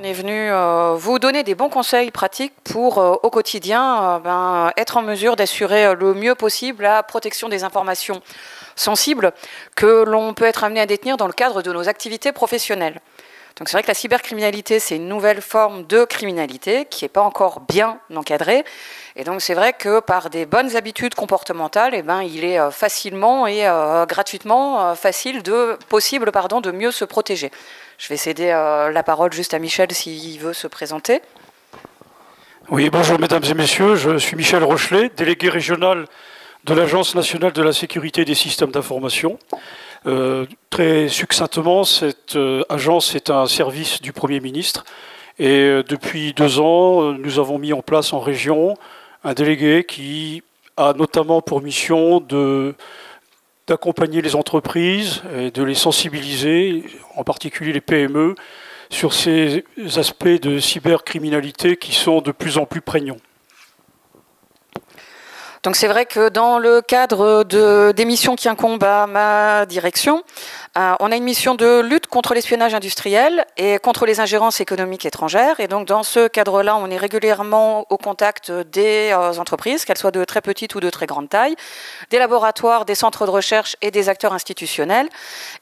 est venu vous donner des bons conseils pratiques pour, au quotidien, être en mesure d'assurer le mieux possible la protection des informations sensibles que l'on peut être amené à détenir dans le cadre de nos activités professionnelles. Donc c'est vrai que la cybercriminalité, c'est une nouvelle forme de criminalité qui n'est pas encore bien encadrée. Et donc c'est vrai que par des bonnes habitudes comportementales, il est facilement et gratuitement possible de mieux se protéger. Je vais céder la parole juste à Michel s'il veut se présenter. Oui, bonjour mesdames et messieurs, je suis Michel Rochelet, délégué régional de l'Agence nationale de la sécurité des systèmes d'information. Très succinctement, cette agence est un service du Premier ministre et depuis 2 ans, nous avons mis en place en région un délégué qui a notamment pour mission d'accompagner les entreprises et de les sensibiliser, en particulier les PME, sur ces aspects de cybercriminalité qui sont de plus en plus prégnants. Donc c'est vrai que dans le cadre des missions qui incombent à ma direction, on a une mission de lutte contre l'espionnage industriel et contre les ingérences économiques étrangères. Et donc dans ce cadre-là, on est régulièrement au contact des entreprises, qu'elles soient de très petites ou de très grande taille, des laboratoires, des centres de recherche et des acteurs institutionnels.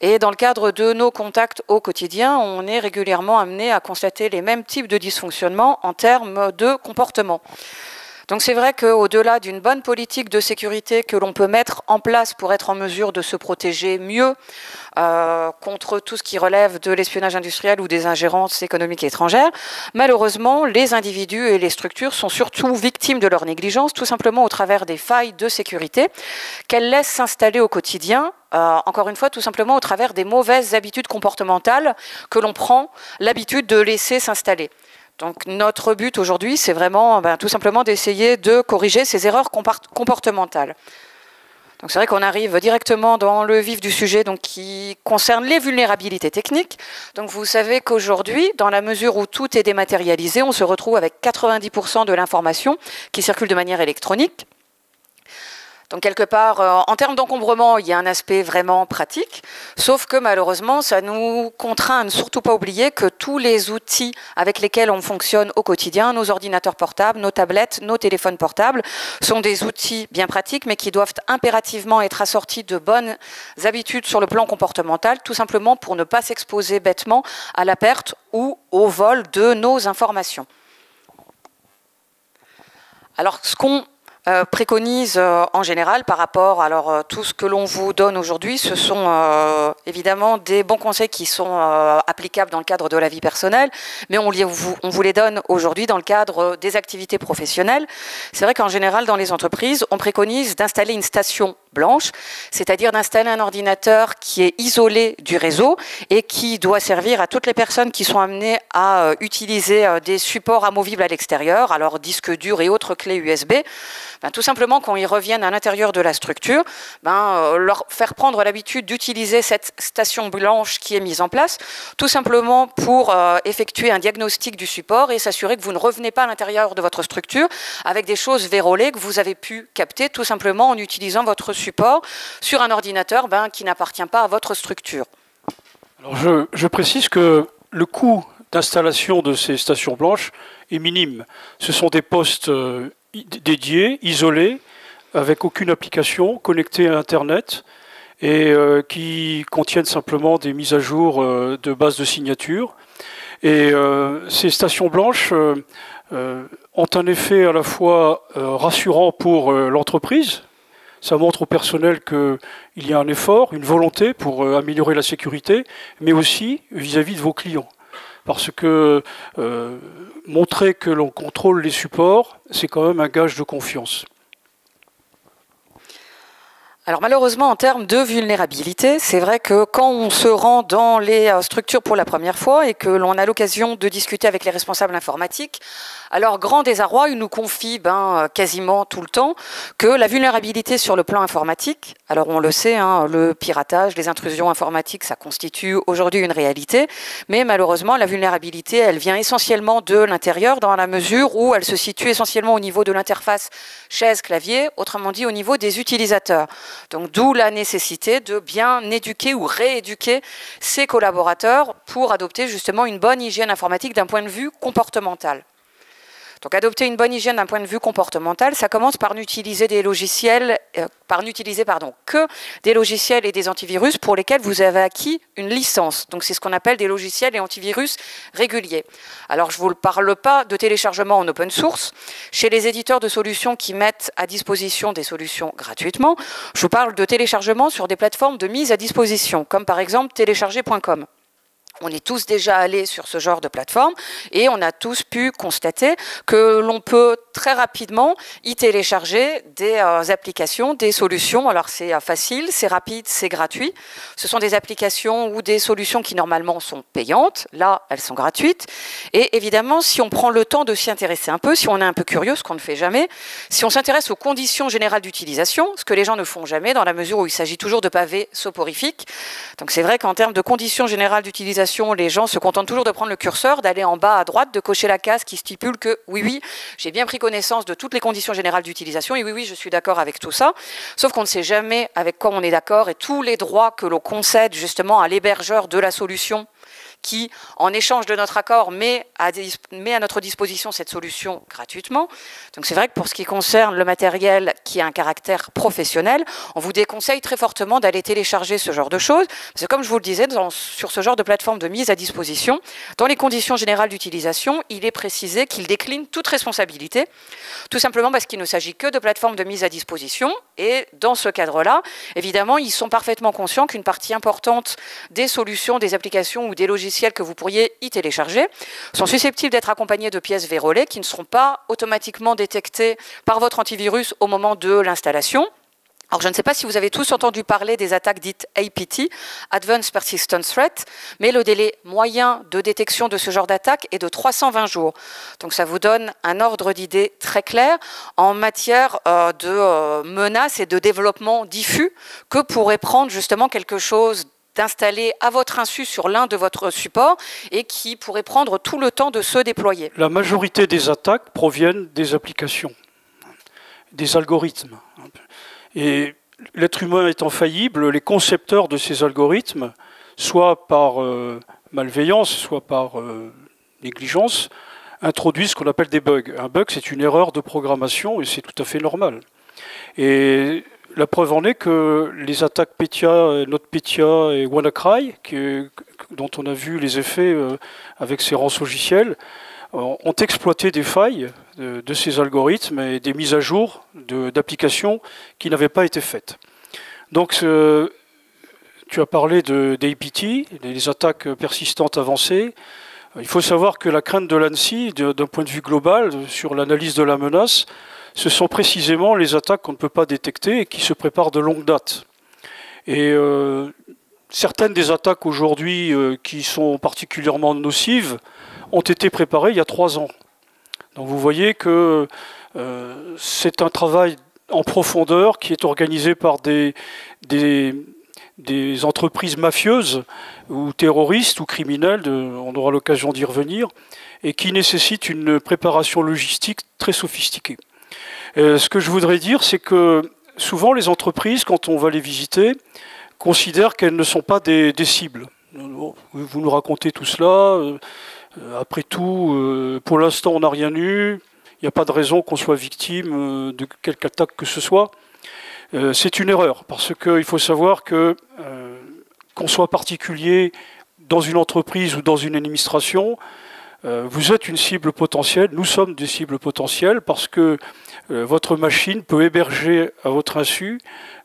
Et dans le cadre de nos contacts au quotidien, on est régulièrement amené à constater les mêmes types de dysfonctionnements en termes de comportement. Donc c'est vrai qu'au-delà d'une bonne politique de sécurité que l'on peut mettre en place pour être en mesure de se protéger mieux contre tout ce qui relève de l'espionnage industriel ou des ingérences économiques étrangères, malheureusement, les individus et les structures sont surtout victimes de leur négligence, tout simplement au travers des failles de sécurité qu'elles laissent s'installer au quotidien, encore une fois, tout simplement au travers des mauvaises habitudes comportementales que l'on prend l'habitude de laisser s'installer. Donc notre but aujourd'hui, c'est vraiment tout simplement d'essayer de corriger ces erreurs comportementales. Donc c'est vrai qu'on arrive directement dans le vif du sujet qui concerne les vulnérabilités techniques. Donc vous savez qu'aujourd'hui, dans la mesure où tout est dématérialisé, on se retrouve avec 90% de l'information qui circule de manière électronique. Donc quelque part, en termes d'encombrement, il y a un aspect vraiment pratique, sauf que malheureusement, ça nous contraint à ne surtout pas oublier que tous les outils avec lesquels on fonctionne au quotidien, nos ordinateurs portables, nos tablettes, nos téléphones portables, sont des outils bien pratiques, mais qui doivent impérativement être assortis de bonnes habitudes sur le plan comportemental, tout simplement pour ne pas s'exposer bêtement à la perte ou au vol de nos informations. Alors, ce qu'on préconise en général par rapport à tout ce que l'on vous donne aujourd'hui, ce sont évidemment des bons conseils qui sont applicables dans le cadre de la vie personnelle, mais on vous les donne aujourd'hui dans le cadre des activités professionnelles. C'est vrai qu'en général dans les entreprises, on préconise d'installer une station blanche, c'est-à-dire d'installer un ordinateur qui est isolé du réseau et qui doit servir à toutes les personnes qui sont amenées à utiliser des supports amovibles à l'extérieur, alors disques durs et autres clés USB, tout simplement quand ils reviennent à l'intérieur de la structure, leur faire prendre l'habitude d'utiliser cette station blanche qui est mise en place, tout simplement pour effectuer un diagnostic du support et s'assurer que vous ne revenez pas à l'intérieur de votre structure avec des choses vérolées que vous avez pu capter tout simplement en utilisant votre support sur un ordinateur qui n'appartient pas à votre structure. Alors je précise que le coût d'installation de ces stations blanches est minime. Ce sont des postes dédiés, isolés, avec aucune application, connectés à Internet et qui contiennent simplement des mises à jour de bases de signature. Et ces stations blanches ont un effet à la fois rassurant pour l'entreprise. Ça montre au personnel qu'il y a un effort, une volonté pour améliorer la sécurité, mais aussi vis-à-vis de vos clients. Parce que montrer que l'on contrôle les supports, c'est quand même un gage de confiance. Alors malheureusement, en termes de vulnérabilité, c'est vrai que quand on se rend dans les structures pour la première fois et que l'on a l'occasion de discuter avec les responsables informatiques, alors grand désarroi, ils nous confient quasiment tout le temps que la vulnérabilité sur le plan informatique, alors on le sait, le piratage, les intrusions informatiques, ça constitue aujourd'hui une réalité, mais malheureusement la vulnérabilité, elle vient essentiellement de l'intérieur dans la mesure où elle se situe essentiellement au niveau de l'interface chaise-clavier, autrement dit au niveau des utilisateurs. Donc d'où la nécessité de bien éduquer ou rééduquer ses collaborateurs pour adopter justement une bonne hygiène informatique d'un point de vue comportemental. Donc adopter une bonne hygiène d'un point de vue comportemental, ça commence par n'utiliser des logiciels, que des logiciels et des antivirus pour lesquels vous avez acquis une licence. Donc c'est ce qu'on appelle des logiciels et antivirus réguliers. Alors je ne vous parle pas de téléchargement en open source. Chez les éditeurs de solutions qui mettent à disposition des solutions gratuitement, je vous parle de téléchargement sur des plateformes de mise à disposition, comme par exemple télécharger.com. On est tous déjà allés sur ce genre de plateforme et on a tous pu constater que l'on peut très rapidement y télécharger des applications, des solutions. Alors c'est facile, c'est rapide, c'est gratuit. Ce sont des applications ou des solutions qui normalement sont payantes. Là, elles sont gratuites. Et évidemment, si on prend le temps de s'y intéresser un peu, si on est un peu curieux, ce qu'on ne fait jamais, si on s'intéresse aux conditions générales d'utilisation, ce que les gens ne font jamais dans la mesure où il s'agit toujours de pavés soporifiques. Donc c'est vrai qu'en termes de conditions générales d'utilisation, les gens se contentent toujours de prendre le curseur, d'aller en bas à droite, de cocher la case qui stipule que oui, j'ai bien pris connaissance de toutes les conditions générales d'utilisation et oui, je suis d'accord avec tout ça. Sauf qu'on ne sait jamais avec quoi on est d'accord et tous les droits que l'on concède justement à l'hébergeur de la solution qui, en échange de notre accord, met à notre disposition cette solution gratuitement. Donc c'est vrai que pour ce qui concerne le matériel qui a un caractère professionnel, on vous déconseille très fortement d'aller télécharger ce genre de choses, parce que comme je vous le disais, sur ce genre de plateforme de mise à disposition, dans les conditions générales d'utilisation, il est précisé qu'il décline toute responsabilité, tout simplement parce qu'il ne s'agit que de plateformes de mise à disposition, et dans ce cadre-là, évidemment, ils sont parfaitement conscients qu'une partie importante des solutions, des applications ou des logiciels que vous pourriez y télécharger sont susceptibles d'être accompagnés de pièces vérolées qui ne seront pas automatiquement détectées par votre antivirus au moment de l'installation. Alors, je ne sais pas si vous avez tous entendu parler des attaques dites APT, Advanced Persistent Threat, mais le délai moyen de détection de ce genre d'attaque est de 320 jours. Donc, ça vous donne un ordre d'idée très clair en matière de menaces et de développement diffus que pourrait prendre justement quelque chose d'installer à votre insu sur l'un de votre support et qui pourrait prendre tout le temps de se déployer. La majorité des attaques proviennent des applications, des algorithmes. Et l'être humain étant faillible, les concepteurs de ces algorithmes, soit par malveillance, soit par négligence, introduisent ce qu'on appelle des bugs. Un bug, c'est une erreur de programmation et c'est tout à fait normal. Et la preuve en est que les attaques Petya, NotPetya et WannaCry, dont on a vu les effets avec ces rançongiciels, ont exploité des failles de ces algorithmes et des mises à jour d'applications qui n'avaient pas été faites. Donc, tu as parlé d'APT, des attaques persistantes avancées. Il faut savoir que la crainte de l'ANSSI, d'un point de vue global, sur l'analyse de la menace, ce sont précisément les attaques qu'on ne peut pas détecter et qui se préparent de longue date. Et certaines des attaques aujourd'hui qui sont particulièrement nocives ont été préparées il y a 3 ans. Donc vous voyez que c'est un travail en profondeur qui est organisé par des entreprises mafieuses ou terroristes ou criminelles, on aura l'occasion d'y revenir, et qui nécessite une préparation logistique très sophistiquée. Ce que je voudrais dire, c'est que souvent les entreprises, quand on va les visiter, considèrent qu'elles ne sont pas des cibles. Vous nous racontez tout cela, après tout, pour l'instant on n'a rien eu, il n'y a pas de raison qu'on soit victime de quelque attaque que ce soit. C'est une erreur, parce qu'il faut savoir que qu'on soit particulier dans une entreprise ou dans une administration, vous êtes une cible potentielle, nous sommes des cibles potentielles, parce que votre machine peut héberger à votre insu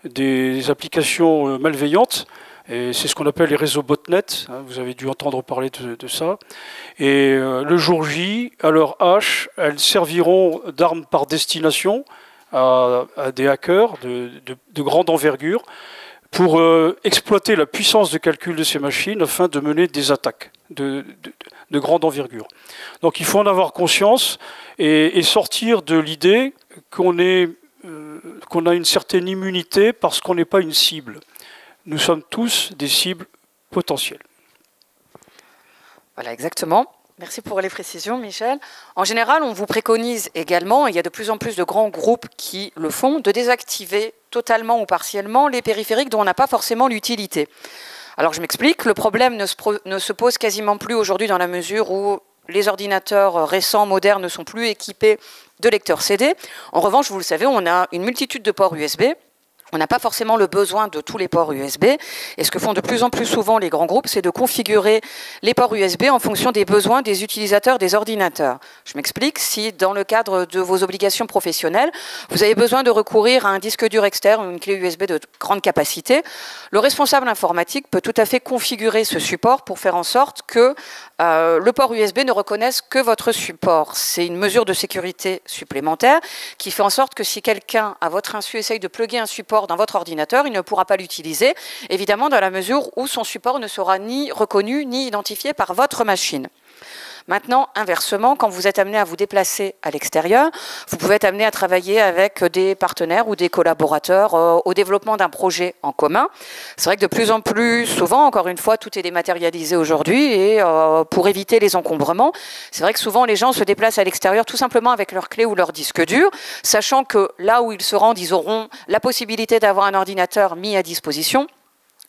des applications malveillantes, et c'est ce qu'on appelle les réseaux botnet, hein, vous avez dû entendre parler de ça. Et le jour J, à leur H, elles serviront d'armes par destination à des hackers de grande envergure pour exploiter la puissance de calcul de ces machines afin de mener des attaques de grande envergure. Donc il faut en avoir conscience et sortir de l'idée qu'on a une certaine immunité parce qu'on n'est pas une cible. Nous sommes tous des cibles potentielles. Voilà, exactement. Merci pour les précisions, Michel. En général, on vous préconise également, et il y a de plus en plus de grands groupes qui le font, de désactiver totalement ou partiellement les périphériques dont on n'a pas forcément l'utilité. Alors je m'explique, le problème ne se pose quasiment plus aujourd'hui dans la mesure où les ordinateurs récents, modernes, ne sont plus équipés de lecteurs CD. En revanche, vous le savez, on a une multitude de ports USB. On n'a pas forcément le besoin de tous les ports USB. Et ce que font de plus en plus souvent les grands groupes, c'est de configurer les ports USB en fonction des besoins des utilisateurs des ordinateurs. Je m'explique, si dans le cadre de vos obligations professionnelles, vous avez besoin de recourir à un disque dur externe ou une clé USB de grande capacité, le responsable informatique peut tout à fait configurer ce support pour faire en sorte que le port USB ne reconnaisse que votre support. C'est une mesure de sécurité supplémentaire qui fait en sorte que si quelqu'un, à votre insu, essaye de plugger un support dans votre ordinateur, il ne pourra pas l'utiliser, évidemment dans la mesure où son support ne sera ni reconnu ni identifié par votre machine. Maintenant, inversement, quand vous êtes amené à vous déplacer à l'extérieur, vous pouvez être amené à travailler avec des partenaires ou des collaborateurs au développement d'un projet en commun. C'est vrai que de plus en plus souvent, encore une fois, tout est dématérialisé aujourd'hui et pour éviter les encombrements, c'est vrai que souvent les gens se déplacent à l'extérieur tout simplement avec leur clé ou leur disque dur, sachant que là où ils se rendent, ils auront la possibilité d'avoir un ordinateur mis à disposition.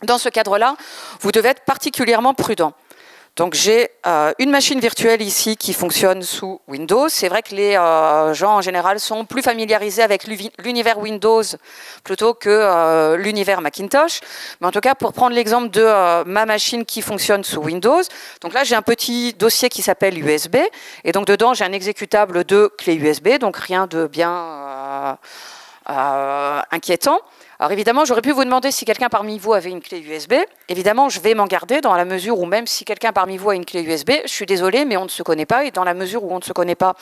Dans ce cadre-là, vous devez être particulièrement prudent. Donc j'ai une machine virtuelle ici qui fonctionne sous Windows. C'est vrai que les gens en général sont plus familiarisés avec l'univers Windows plutôt que l'univers Macintosh. Mais en tout cas, pour prendre l'exemple de ma machine qui fonctionne sous Windows, donc là j'ai un petit dossier qui s'appelle USB. Et donc dedans j'ai un exécutable de clé USB, donc rien de bien inquiétant. Alors évidemment, j'aurais pu vous demander si quelqu'un parmi vous avait une clé USB. Évidemment, je vais m'en garder dans la mesure où même si quelqu'un parmi vous a une clé USB, je suis désolée, mais on ne se connaît pas. Et dans la mesure où on ne se connaît pas,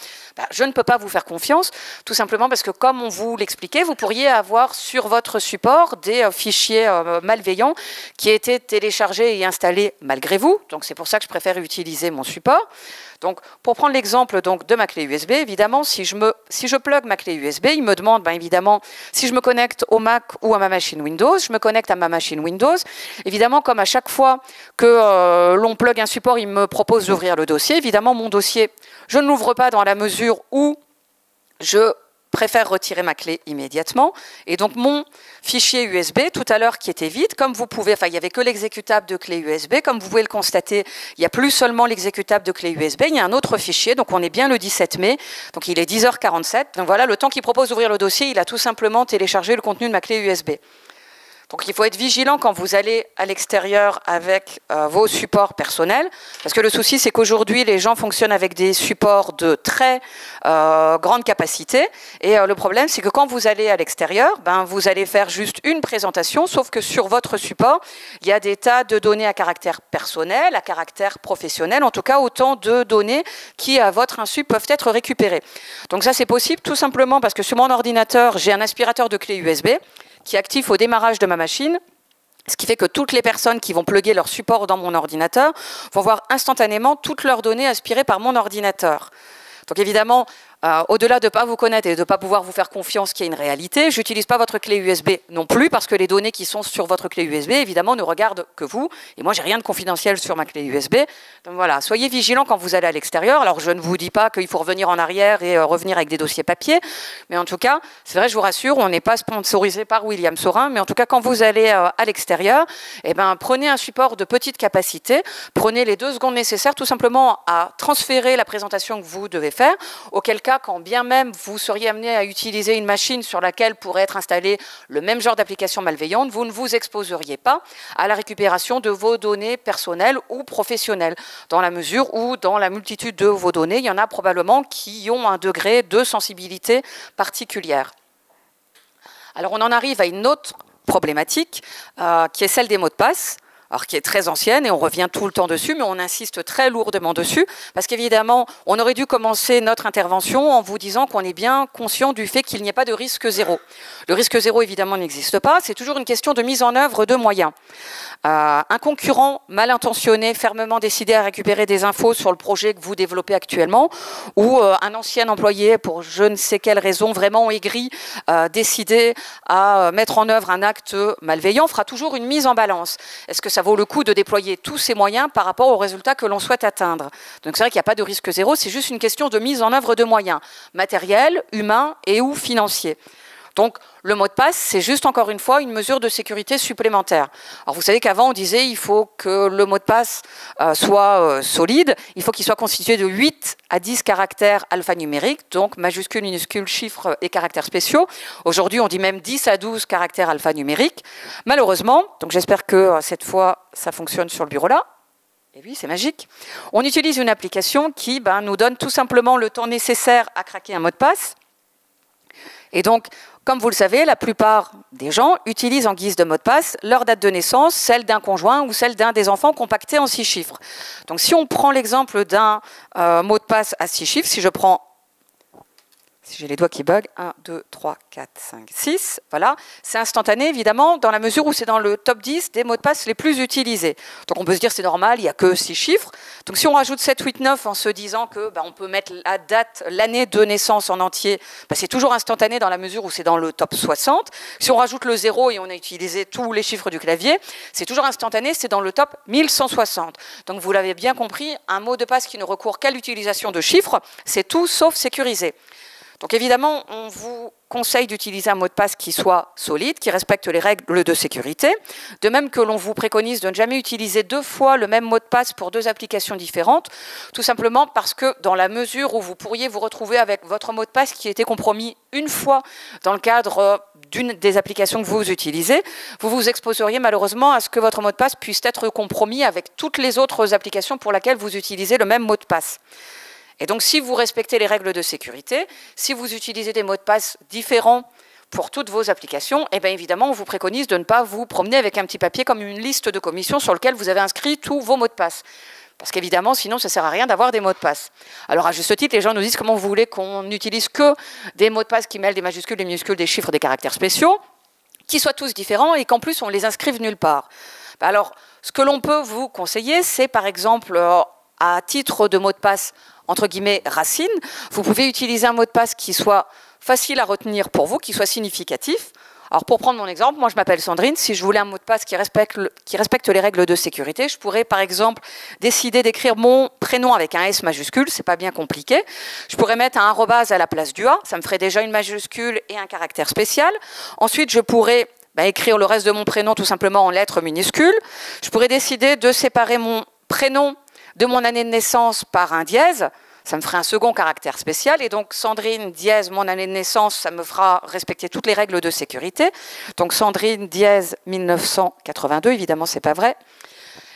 je ne peux pas vous faire confiance, tout simplement parce que comme on vous l'expliquait, vous pourriez avoir sur votre support des fichiers malveillants qui étaient téléchargés et installés malgré vous. Donc c'est pour ça que je préfère utiliser mon support. Donc, pour prendre l'exemple de ma clé USB, évidemment, si je plug ma clé USB, il me demande, évidemment, si je me connecte au Mac ou à ma machine Windows, je me connecte à ma machine Windows. Évidemment, comme à chaque fois que l'on plug un support, il me propose d'ouvrir le dossier. Évidemment, mon dossier, je ne l'ouvre pas dans la mesure où je préfère retirer ma clé immédiatement. Et donc, mon fichier USB, tout à l'heure, qui était vide, comme vous pouvez, il n'y avait que l'exécutable de clé USB. Comme vous pouvez le constater, il n'y a plus seulement l'exécutable de clé USB, il y a un autre fichier. Donc, on est bien le 17 mai. Donc, il est 10h47. Donc, voilà, le temps qu'il propose d'ouvrir le dossier, il a tout simplement téléchargé le contenu de ma clé USB. Donc il faut être vigilant quand vous allez à l'extérieur avec vos supports personnels, parce que le souci c'est qu'aujourd'hui les gens fonctionnent avec des supports de très grande capacité, et le problème c'est que quand vous allez à l'extérieur, vous allez faire juste une présentation, sauf que sur votre support, il y a des tas de données à caractère personnel, à caractère professionnel, en tout cas autant de données qui à votre insu peuvent être récupérées. Donc ça c'est possible tout simplement parce que sur mon ordinateur, j'ai un aspirateur de clé USB, qui est actif au démarrage de ma machine, ce qui fait que toutes les personnes qui vont plugger leur support dans mon ordinateur vont voir instantanément toutes leurs données aspirées par mon ordinateur. Donc évidemment, au-delà de ne pas vous connaître et de ne pas pouvoir vous faire confiance qu'il y a une réalité, je n'utilise pas votre clé USB non plus parce que les données qui sont sur votre clé USB, évidemment, ne regardent que vous. Et moi, j'ai rien de confidentiel sur ma clé USB. Donc voilà, soyez vigilants quand vous allez à l'extérieur. Alors, je ne vous dis pas qu'il faut revenir en arrière et revenir avec des dossiers papier. Mais en tout cas, c'est vrai, je vous rassure, on n'est pas sponsorisé par William Saurin. Mais en tout cas, quand vous allez à l'extérieur, prenez un support de petite capacité. Prenez les 2 secondes nécessaires tout simplement à transférer la présentation que vous devez faire. Auquel cas, quand bien même vous seriez amené à utiliser une machine sur laquelle pourrait être installé le même genre d'application malveillante, vous ne vous exposeriez pas à la récupération de vos données personnelles ou professionnelles, dans la mesure où, dans la multitude de vos données, il y en a probablement qui ont un degré de sensibilité particulière. Alors, on en arrive à une autre problématique, qui est celle des mots de passe. Alors qui est très ancienne et on revient tout le temps dessus, mais on insiste très lourdement dessus, parce qu'évidemment, on aurait dû commencer notre intervention en vous disant qu'on est bien conscient du fait qu'il n'y ait pas de risque zéro. Le risque zéro, évidemment, n'existe pas, c'est toujours une question de mise en œuvre de moyens. Un concurrent mal intentionné, fermement décidé à récupérer des infos sur le projet que vous développez actuellement, ou un ancien employé, pour je ne sais quelle raison, vraiment aigri, décidé à mettre en œuvre un acte malveillant, fera toujours une mise en balance. Est-ce que ça ça vaut le coup de déployer tous ces moyens par rapport aux résultats que l'on souhaite atteindre. Donc c'est vrai qu'il n'y a pas de risque zéro, c'est juste une question de mise en œuvre de moyens matériels, humains et ou financiers. Donc, le mot de passe, c'est juste, encore une fois, une mesure de sécurité supplémentaire. Alors, vous savez qu'avant, on disait qu'il faut que le mot de passe soit solide. Il faut qu'il soit constitué de 8 à 10 caractères alphanumériques, donc majuscules, minuscules, chiffres et caractères spéciaux. Aujourd'hui, on dit même 10 à 12 caractères alphanumériques. Malheureusement, donc j'espère que cette fois, ça fonctionne sur le bureau là. Et oui, c'est magique. On utilise une application qui nous donne tout simplement le temps nécessaire à craquer un mot de passe. Et donc, comme vous le savez, la plupart des gens utilisent en guise de mot de passe leur date de naissance, celle d'un conjoint ou celle d'un des enfants compactée en 6 chiffres. Donc si on prend l'exemple d'un mot de passe à 6 chiffres, si je prends, si j'ai les doigts qui bug, 1, 2, 3, 4, 5, 6, voilà, c'est instantané évidemment dans la mesure où c'est dans le top 10 des mots de passe les plus utilisés. Donc on peut se dire c'est normal, il n'y a que 6 chiffres. Donc si on rajoute 7, 8, 9 en se disant que on peut mettre la date, l'année de naissance en entier, c'est toujours instantané dans la mesure où c'est dans le top 60. Si on rajoute le 0 et on a utilisé tous les chiffres du clavier, c'est toujours instantané, c'est dans le top 1160. Donc vous l'avez bien compris, un mot de passe qui ne recourt qu'à l'utilisation de chiffres, c'est tout sauf sécurisé. Donc évidemment, on vous conseille d'utiliser un mot de passe qui soit solide, qui respecte les règles de sécurité. De même que l'on vous préconise de ne jamais utiliser 2 fois le même mot de passe pour 2 applications différentes, tout simplement parce que dans la mesure où vous pourriez vous retrouver avec votre mot de passe qui a été compromis une fois dans le cadre d'une des applications que vous utilisez, vous vous exposeriez malheureusement à ce que votre mot de passe puisse être compromis avec toutes les autres applications pour lesquelles vous utilisez le même mot de passe. Et donc, si vous respectez les règles de sécurité, si vous utilisez des mots de passe différents pour toutes vos applications, eh bien évidemment, on vous préconise de ne pas vous promener avec un petit papier comme une liste de commissions sur lequel vous avez inscrit tous vos mots de passe. Parce qu'évidemment, sinon, ça ne sert à rien d'avoir des mots de passe. Alors, à juste titre, les gens nous disent comment vous voulez qu'on n'utilise que des mots de passe qui mêlent des majuscules, des minuscules, des chiffres, des caractères spéciaux, qui soient tous différents et qu'en plus, on les inscrive nulle part. Alors, ce que l'on peut vous conseiller, c'est par exemple, à titre de mot de passe, entre guillemets, racine, vous pouvez utiliser un mot de passe qui soit facile à retenir pour vous, qui soit significatif. Alors pour prendre mon exemple, moi je m'appelle Sandrine, si je voulais un mot de passe qui respecte les règles de sécurité, je pourrais par exemple décider d'écrire mon prénom avec un S majuscule, c'est pas bien compliqué. Je pourrais mettre un arrobase à la place du A, ça me ferait déjà une majuscule et un caractère spécial. Ensuite je pourrais écrire le reste de mon prénom tout simplement en lettres minuscules. Je pourrais décider de séparer mon prénom de mon année de naissance par un dièse, ça me ferait un second caractère spécial. Et donc Sandrine dièse mon année de naissance, ça me fera respecter toutes les règles de sécurité. Donc Sandrine dièse 1982, évidemment c'est pas vrai.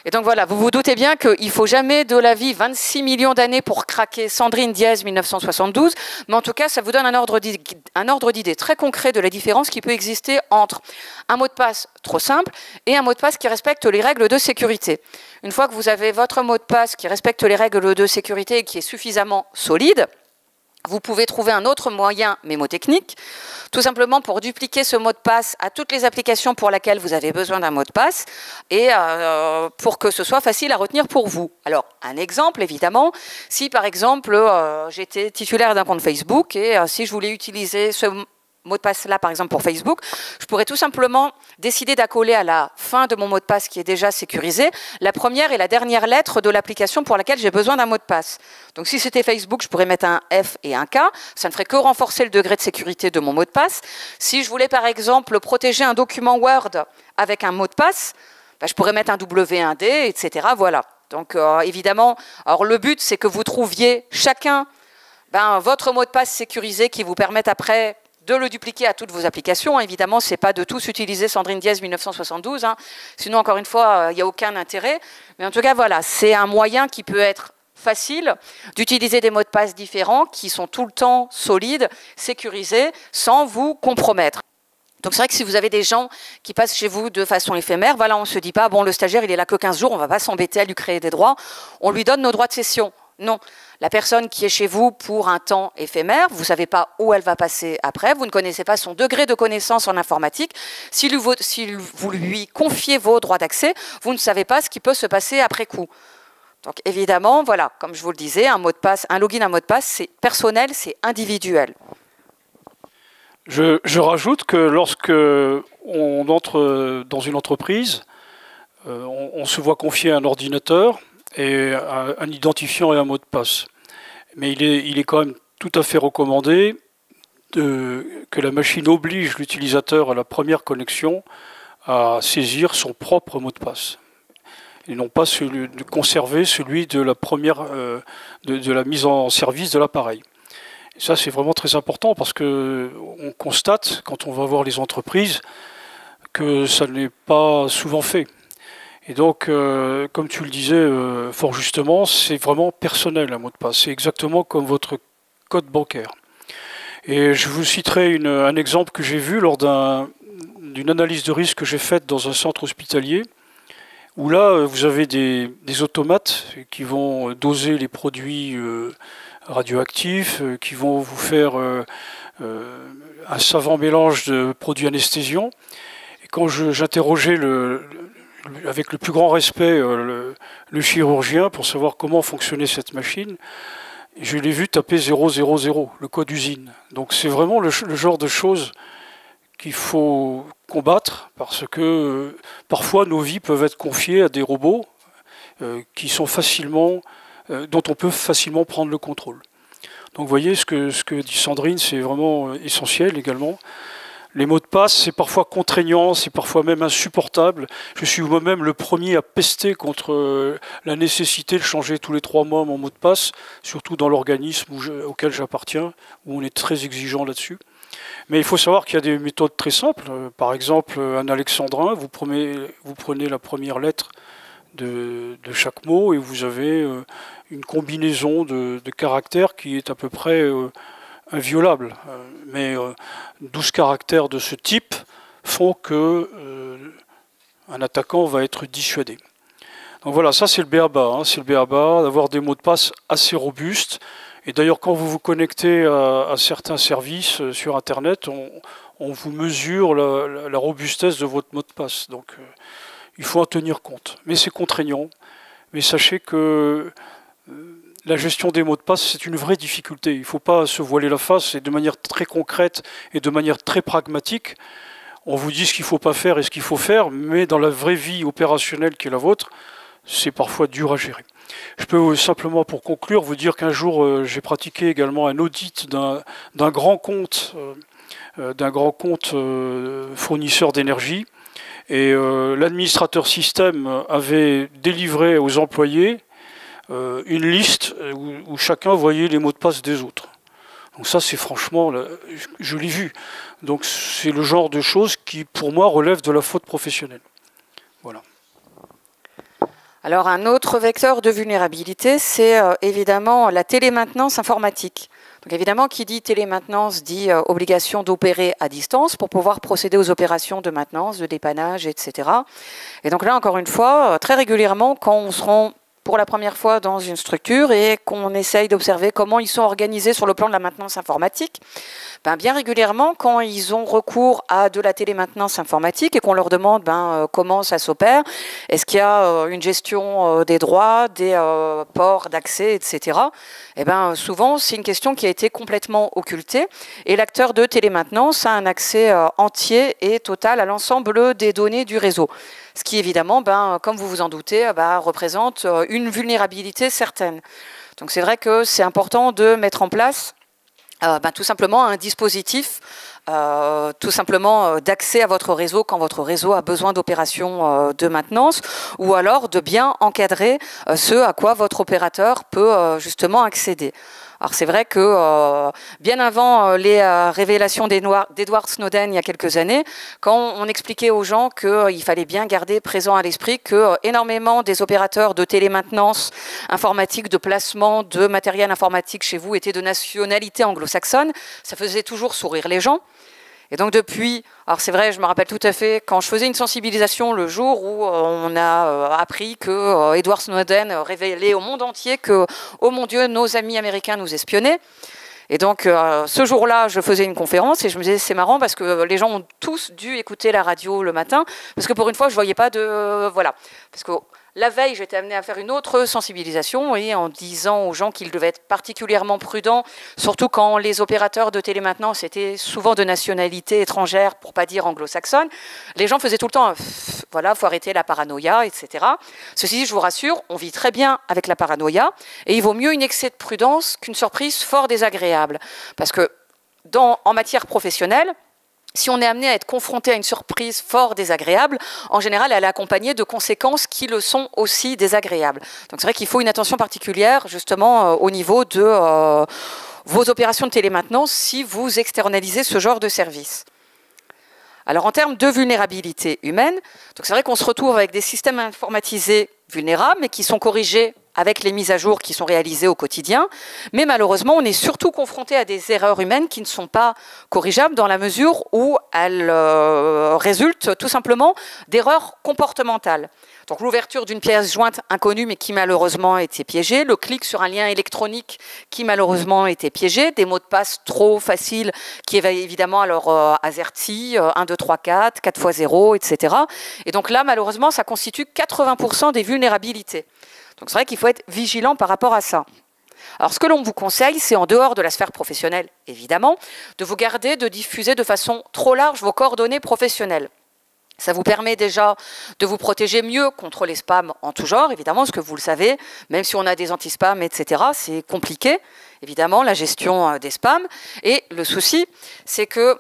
Et donc voilà, vous vous doutez bien qu'il ne faut jamais de la vie 26 millions d'années pour craquer Sandrine dièse 1972, mais en tout cas, ça vous donne un ordre d'idée très concret de la différence qui peut exister entre un mot de passe trop simple et un mot de passe qui respecte les règles de sécurité. Une fois que vous avez votre mot de passe qui respecte les règles de sécurité et qui est suffisamment solide, vous pouvez trouver un autre moyen mémotechnique, tout simplement pour dupliquer ce mot de passe à toutes les applications pour lesquelles vous avez besoin d'un mot de passe et pour que ce soit facile à retenir pour vous. Alors, un exemple, évidemment, si par exemple j'étais titulaire d'un compte Facebook et si je voulais utiliser ce mot de passe là, par exemple pour Facebook, je pourrais tout simplement décider d'accoler à la fin de mon mot de passe qui est déjà sécurisé la première et la dernière lettre de l'application pour laquelle j'ai besoin d'un mot de passe. Donc si c'était Facebook, je pourrais mettre un F et un K, ça ne ferait que renforcer le degré de sécurité de mon mot de passe. Si je voulais par exemple protéger un document Word avec un mot de passe, je pourrais mettre un W, un D, etc. Voilà. Donc évidemment, alors le but c'est que vous trouviez chacun votre mot de passe sécurisé qui vous permette après de le dupliquer à toutes vos applications. Évidemment, ce n'est pas de tous utiliser Sandrine dièse 1972. Sinon, encore une fois, il n'y a aucun intérêt. Mais en tout cas, voilà, c'est un moyen qui peut être facile d'utiliser des mots de passe différents qui sont tout le temps solides, sécurisés, sans vous compromettre. Donc c'est vrai que si vous avez des gens qui passent chez vous de façon éphémère, voilà, on ne se dit pas, bon, le stagiaire, il est là que 15 jours, on ne va pas s'embêter à lui créer des droits, on lui donne nos droits de cession. Non, la personne qui est chez vous pour un temps éphémère, vous ne savez pas où elle va passer après, vous ne connaissez pas son degré de connaissance en informatique. Si vous lui confiez vos droits d'accès, vous ne savez pas ce qui peut se passer après coup. Donc évidemment, voilà, comme je vous le disais, un mot de passe, un login, un mot de passe, c'est personnel, c'est individuel. Je rajoute que lorsque on entre dans une entreprise, on se voit confier un ordinateur et un identifiant et un mot de passe. Mais il est quand même tout à fait recommandé que la machine oblige l'utilisateur à la première connexion à saisir son propre mot de passe. Et non pas de conserver celui de la première de la mise en service de l'appareil. Et ça, c'est vraiment très important parce que on constate, quand on va voir les entreprises, que ça n'est pas souvent fait. Et donc, comme tu le disais fort justement, c'est vraiment personnel un mot de passe. C'est exactement comme votre code bancaire. Et je vous citerai un exemple que j'ai vu lors d'une analyse de risque que j'ai faite dans un centre hospitalier, où là, vous avez des automates qui vont doser les produits radioactifs, qui vont vous faire un savant mélange de produits anesthésiants. Et quand j'interrogeais avec le plus grand respect le chirurgien pour savoir comment fonctionnait cette machine, je l'ai vu taper 000, le code usine. Donc c'est vraiment le genre de choses qu'il faut combattre parce que parfois nos vies peuvent être confiées à des robots qui sont dont on peut facilement prendre le contrôle. Donc vous voyez, ce que dit Sandrine, c'est vraiment essentiel également. Les mots de passe, c'est parfois contraignant, c'est parfois même insupportable. Je suis moi-même le premier à pester contre la nécessité de changer tous les 3 mois mon mot de passe, surtout dans l'organisme auquel j'appartiens, où on est très exigeant là-dessus. Mais il faut savoir qu'il y a des méthodes très simples. Par exemple, un alexandrin, vous prenez la première lettre de chaque mot et vous avez une combinaison de caractères qui est à peu près inviolable. Mais 12 caractères de ce type font que un attaquant va être dissuadé. Donc voilà, ça c'est le b.a.-ba, c'est le b.a.-ba, d'avoir des mots de passe assez robustes. Et d'ailleurs, quand vous vous connectez à certains services sur Internet, on vous mesure la robustesse de votre mot de passe. Donc il faut en tenir compte. Mais c'est contraignant. Mais sachez que la gestion des mots de passe, c'est une vraie difficulté. Il ne faut pas se voiler la face et de manière très concrète et de manière très pragmatique. On vous dit ce qu'il ne faut pas faire et ce qu'il faut faire, mais dans la vraie vie opérationnelle qui est la vôtre, c'est parfois dur à gérer. Je peux simplement, pour conclure, vous dire qu'un jour, j'ai pratiqué également un audit d'un grand compte fournisseur d'énergie. Et l'administrateur système avait délivré aux employés une liste où chacun voyait les mots de passe des autres. Donc ça, c'est franchement, je l'ai vu. Donc c'est le genre de choses qui, pour moi, relève de la faute professionnelle. Voilà. Alors un autre vecteur de vulnérabilité, c'est évidemment la télémaintenance informatique. Donc évidemment, qui dit télémaintenance dit obligation d'opérer à distance pour pouvoir procéder aux opérations de maintenance, de dépannage, etc. Et donc là, encore une fois, très régulièrement, quand on se rend pour la première fois dans une structure et qu'on essaye d'observer comment ils sont organisés sur le plan de la maintenance informatique, bien régulièrement, quand ils ont recours à de la télémaintenance informatique et qu'on leur demande comment ça s'opère, est-ce qu'il y a une gestion des droits, des ports d'accès, etc. Souvent, c'est une question qui a été complètement occultée et l'acteur de télémaintenance a un accès entier et total à l'ensemble des données du réseau. Ce qui, évidemment, comme vous vous en doutez, représente une vulnérabilité certaine. Donc c'est vrai que c'est important de mettre en place tout simplement un dispositif tout simplement d'accès à votre réseau quand votre réseau a besoin d'opérations de maintenance, ou alors de bien encadrer ce à quoi votre opérateur peut justement accéder. Alors c'est vrai que bien avant les révélations d'Edward Snowden il y a quelques années, quand on expliquait aux gens qu'il fallait bien garder présent à l'esprit que énormément des opérateurs de télémaintenance informatique, de placement de matériel informatique chez vous étaient de nationalité anglo-saxonne, ça faisait toujours sourire les gens. Et donc depuis, alors c'est vrai, je me rappelle tout à fait, quand je faisais une sensibilisation le jour où on a appris que Edward Snowden révélait au monde entier que, oh mon Dieu, nos amis américains nous espionnaient. Et donc ce jour-là, je faisais une conférence et je me disais, c'est marrant parce que les gens ont tous dû écouter la radio le matin, parce que pour une fois, je ne voyais pas de... voilà. Parce que La veille, j'étais amenée à faire une autre sensibilisation et en disant aux gens qu'ils devaient être particulièrement prudents, surtout quand les opérateurs de télémaintenance étaient souvent de nationalité étrangère, pour ne pas dire anglo-saxonne. Les gens faisaient tout le temps « voilà, il faut arrêter la paranoïa », etc. Ceci dit, je vous rassure, on vit très bien avec la paranoïa et il vaut mieux une excès de prudence qu'une surprise fort désagréable. Parce que en matière professionnelle, si on est amené à être confronté à une surprise fort désagréable, en général, elle est accompagnée de conséquences qui le sont aussi désagréables. Donc c'est vrai qu'il faut une attention particulière, justement, au niveau de vos opérations de télémaintenance si vous externalisez ce genre de service. Alors en termes de vulnérabilité humaine, c'est vrai qu'on se retrouve avec des systèmes informatisés vulnérables, mais qui sont corrigés avec les mises à jour qui sont réalisées au quotidien. Mais malheureusement, on est surtout confronté à des erreurs humaines qui ne sont pas corrigeables dans la mesure où elles résultent tout simplement d'erreurs comportementales. Donc l'ouverture d'une pièce jointe inconnue mais qui malheureusement était piégée, le clic sur un lien électronique qui malheureusement était piégé, des mots de passe trop faciles qui évidemment alors AZERTY, 1, 2, 3, 4, 4 x 0, etc. Et donc là malheureusement ça constitue 80% des vulnérabilités. Donc c'est vrai qu'il faut être vigilant par rapport à ça. Alors ce que l'on vous conseille, c'est en dehors de la sphère professionnelle, évidemment, de vous garder de diffuser de façon trop large vos coordonnées professionnelles. Ça vous permet déjà de vous protéger mieux contre les spams en tout genre, évidemment, parce que vous le savez, même si on a des anti-spams, etc., c'est compliqué, évidemment, la gestion des spams. Et le souci, c'est que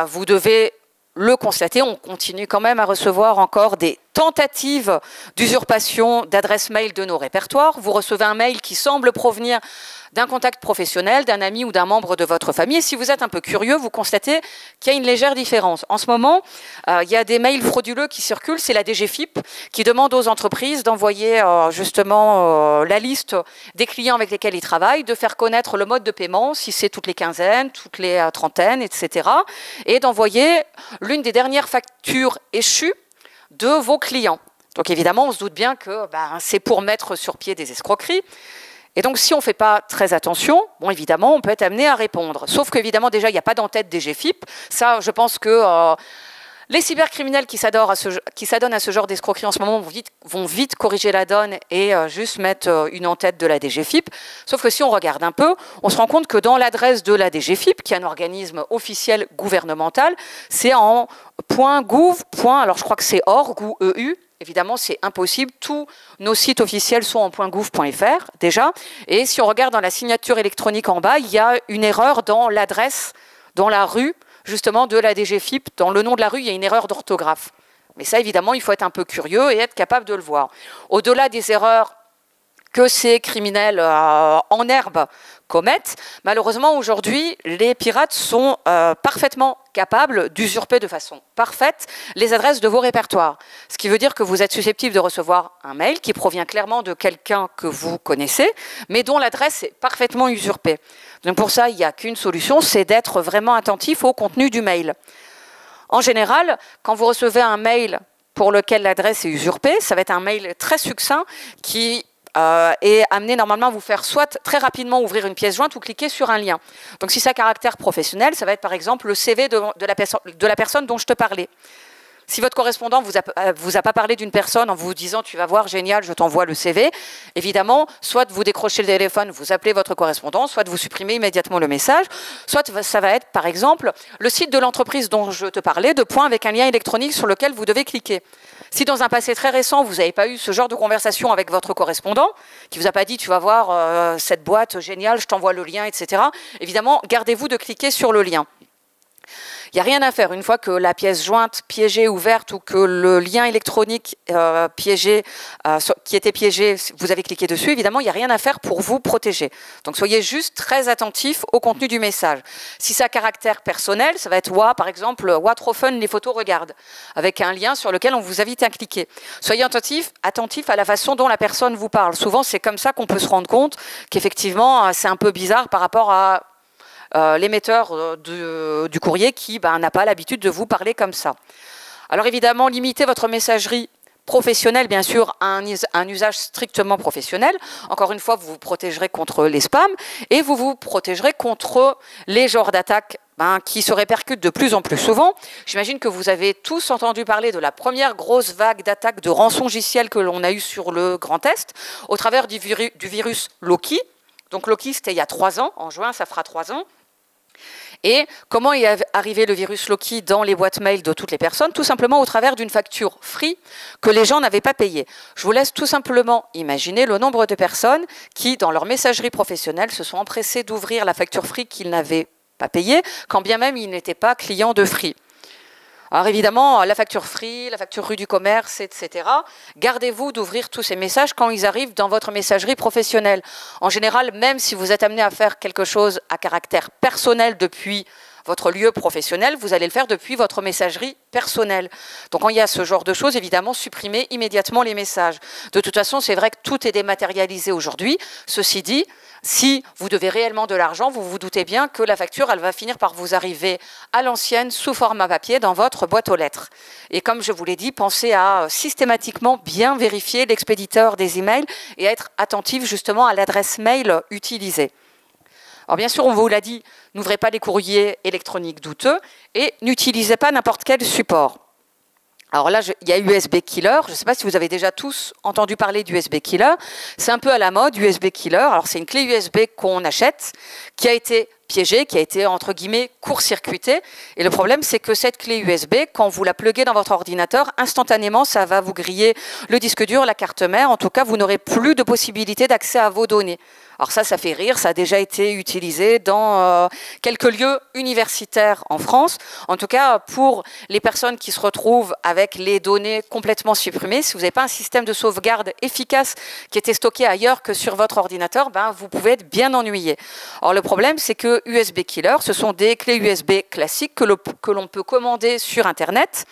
vous devez le constater, on continue quand même à recevoir encore des tentatives d'usurpation d'adresse mail de nos répertoires. Vous recevez un mail qui semble provenir d'un contact professionnel, d'un ami ou d'un membre de votre famille. Et si vous êtes un peu curieux, vous constatez qu'il y a une légère différence. En ce moment, il y a des mails frauduleux qui circulent. C'est la DGFiP qui demande aux entreprises d'envoyer justement la liste des clients avec lesquels ils travaillent, de faire connaître le mode de paiement, si c'est toutes les quinzaines, toutes les trentaines, etc. Et d'envoyer l'une des dernières factures échues de vos clients. Donc évidemment, on se doute bien que c'est pour mettre sur pied des escroqueries. Et donc, si on ne fait pas très attention, bon, évidemment, on peut être amené à répondre. Sauf qu'évidemment, déjà, il n'y a pas d'entête DGFiP. Ça, je pense que les cybercriminels qui s'adonnent à ce genre d'escroquerie en ce moment vont vite corriger la donne et juste mettre une en-tête de la DGFiP. Sauf que si on regarde un peu, on se rend compte que dans l'adresse de la DGFiP, qui est un organisme officiel gouvernemental, c'est en .gouv. Alors je crois que c'est org ou EU. Évidemment, c'est impossible. Tous nos sites officiels sont en .gouv.fr déjà. Et si on regarde dans la signature électronique en bas, il y a une erreur dans l'adresse, dans la rue, justement, de la DGFiP. Dans le nom de la rue, il y a une erreur d'orthographe. Mais ça, évidemment, il faut être un peu curieux et être capable de le voir. Au-delà des erreurs que ces criminels en herbe commettent, malheureusement, aujourd'hui, les pirates sont parfaitement capables d'usurper de façon parfaite les adresses de vos répertoires. Ce qui veut dire que vous êtes susceptible de recevoir un mail qui provient clairement de quelqu'un que vous connaissez, mais dont l'adresse est parfaitement usurpée. Donc pour ça, il n'y a qu'une solution, c'est d'être vraiment attentif au contenu du mail. En général, quand vous recevez un mail pour lequel l'adresse est usurpée, ça va être un mail très succinct qui est amené normalement à vous faire soit très rapidement ouvrir une pièce jointe ou cliquer sur un lien. Donc si c'est à caractère professionnel, ça va être par exemple le CV de la personne dont je te parlais. Si votre correspondant vous a pas parlé d'une personne en vous disant « tu vas voir, génial, je t'envoie le CV », évidemment, soit vous décrochez le téléphone, vous appelez votre correspondant, soit vous supprimez immédiatement le message, soit ça va être, par exemple, le site de l'entreprise dont je te parlais, de points avec un lien électronique sur lequel vous devez cliquer. Si dans un passé très récent, vous n'avez pas eu ce genre de conversation avec votre correspondant, qui ne vous a pas dit « tu vas voir cette boîte, génial, je t'envoie le lien, etc. », évidemment, gardez-vous de cliquer sur le lien. Il n'y a rien à faire. Une fois que la pièce jointe piégée ouverte ou que le lien électronique piégé, qui était piégé, vous avez cliqué dessus, évidemment, il n'y a rien à faire pour vous protéger. Donc, soyez juste très attentifs au contenu du message. Si c'est à caractère personnel, ça va être « par exemple, trop fun, les photos regardent », avec un lien sur lequel on vous invite à cliquer. Soyez attentifs à la façon dont la personne vous parle. Souvent, c'est comme ça qu'on peut se rendre compte qu'effectivement, c'est un peu bizarre par rapport à l'émetteur du courrier qui n'a pas l'habitude de vous parler comme ça. Alors évidemment, limitez votre messagerie professionnelle, bien sûr, à un usage strictement professionnel. Encore une fois, vous vous protégerez contre les spams et vous vous protégerez contre les genres d'attaques qui se répercutent de plus en plus souvent. J'imagine que vous avez tous entendu parler de la première grosse vague d'attaques de rançongiciel que l'on a eue sur le Grand Est, au travers du virus Loki. Donc Loki, c'était il y a 3 ans, en juin, ça fera 3 ans. Et comment est arrivé le virus Loki dans les boîtes mail de toutes les personnes? Tout simplement au travers d'une facture Free que les gens n'avaient pas payée. Je vous laisse tout simplement imaginer le nombre de personnes qui, dans leur messagerie professionnelle, se sont empressées d'ouvrir la facture Free qu'ils n'avaient pas payée, quand bien même ils n'étaient pas clients de Free. Alors évidemment, la facture Free, la facture rue du commerce, etc. Gardez-vous d'ouvrir tous ces messages quand ils arrivent dans votre messagerie professionnelle. En général, même si vous êtes amené à faire quelque chose à caractère personnel depuis votre lieu professionnel, vous allez le faire depuis votre messagerie personnelle. Donc quand il y a ce genre de choses, évidemment, supprimez immédiatement les messages. De toute façon, c'est vrai que tout est dématérialisé aujourd'hui. Ceci dit, si vous devez réellement de l'argent, vous vous doutez bien que la facture, elle va finir par vous arriver à l'ancienne sous format papier dans votre boîte aux lettres. Et comme je vous l'ai dit, pensez à systématiquement bien vérifier l'expéditeur des emails et à être attentif justement à l'adresse mail utilisée. Alors bien sûr, on vous l'a dit, n'ouvrez pas les courriers électroniques douteux et n'utilisez pas n'importe quel support. Alors là, il y a USB Killer. Je ne sais pas si vous avez déjà tous entendu parler d'USB Killer. C'est un peu à la mode, USB Killer. Alors c'est une clé USB qu'on achète, qui a été piégée, qui a été, entre guillemets, court-circuitée. Et le problème, c'est que cette clé USB, quand vous la pluguez dans votre ordinateur, instantanément, ça va vous griller le disque dur, la carte mère. En tout cas, vous n'aurez plus de possibilité d'accès à vos données. Alors ça fait rire, ça a déjà été utilisé dans quelques lieux universitaires en France. En tout cas, pour les personnes qui se retrouvent avec les données complètement supprimées, si vous n'avez pas un système de sauvegarde efficace qui était stocké ailleurs que sur votre ordinateur, vous pouvez être bien ennuyé. Alors le problème, c'est que USB Killer, ce sont des clés USB classiques que l'on peut commander sur Internet.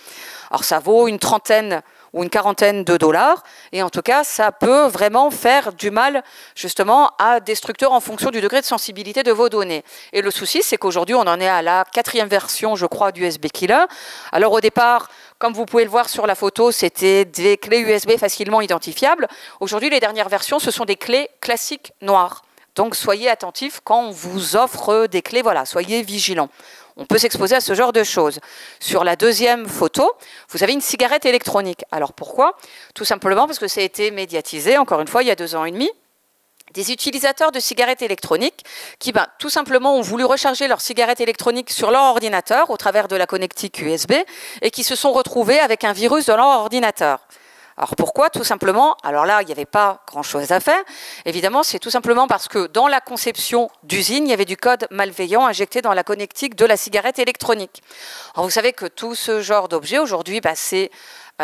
Alors ça vaut une trentaine ou une quarantaine de dollars. Et en tout cas, ça peut vraiment faire du mal justement à des structures en fonction du degré de sensibilité de vos données. Et le souci, c'est qu'aujourd'hui, on en est à la 4e version, je crois, d'USB Killer. Alors au départ, comme vous pouvez le voir sur la photo, c'était des clés USB facilement identifiables. Aujourd'hui, les dernières versions, ce sont des clés classiques noires. Donc soyez attentifs quand on vous offre des clés, voilà, soyez vigilants. On peut s'exposer à ce genre de choses. Sur la 2e photo, vous avez une cigarette électronique. Alors pourquoi? Tout simplement parce que ça a été médiatisé, encore une fois, il y a 2 ans et demi. Des utilisateurs de cigarettes électroniques qui, tout simplement, ont voulu recharger leur cigarette électronique sur leur ordinateur au travers de la connectique USB et qui se sont retrouvés avec un virus dans leur ordinateur. Alors pourquoi? Tout simplement, alors là, il n'y avait pas grand-chose à faire. Évidemment, c'est tout simplement parce que dans la conception d'usine, il y avait du code malveillant injecté dans la connectique de la cigarette électronique. Alors vous savez que tout ce genre d'objet, aujourd'hui, c'est